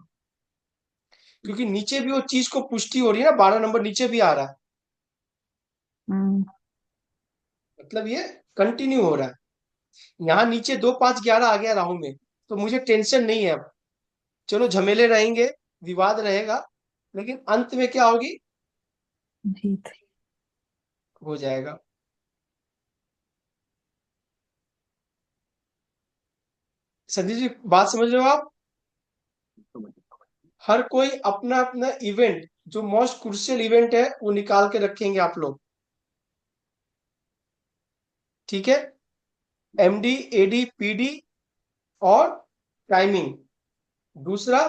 क्योंकि नीचे भी वो चीज को पुष्टि हो रही है ना, 12 नंबर नीचे भी आ रहा है, हम्म। मतलब ये कंटिन्यू हो रहा है। यहाँ नीचे 2, 5, 11 आ गया राहु में, तो मुझे टेंशन नहीं है अब। चलो झमेले रहेंगे, विवाद रहेगा, लेकिन अंत में क्या होगी? जीत। हो जाएगा। संदीप जी बात समझ रहे हो आप? हर कोई अपना अपना इवेंट, जो मोस्ट क्रूशियल इवेंट है वो निकाल के रखेंगे आप लोग, ठीक है? एमडी, एडी, पीडी और टाइमिंग। दूसरा,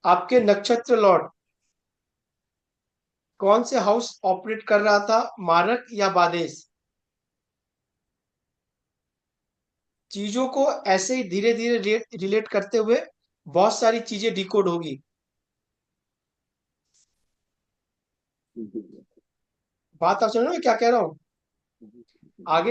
आपके नक्षत्र लॉर्ड कौन से हाउस ऑपरेट कर रहा था, मारक या बादेश। चीजों को ऐसे ही धीरे धीरे रिलेट करते हुए बहुत सारी चीजें डिकोड होगी। बात आप समझ रहे हो मैं क्या कह रहा हूं? आगे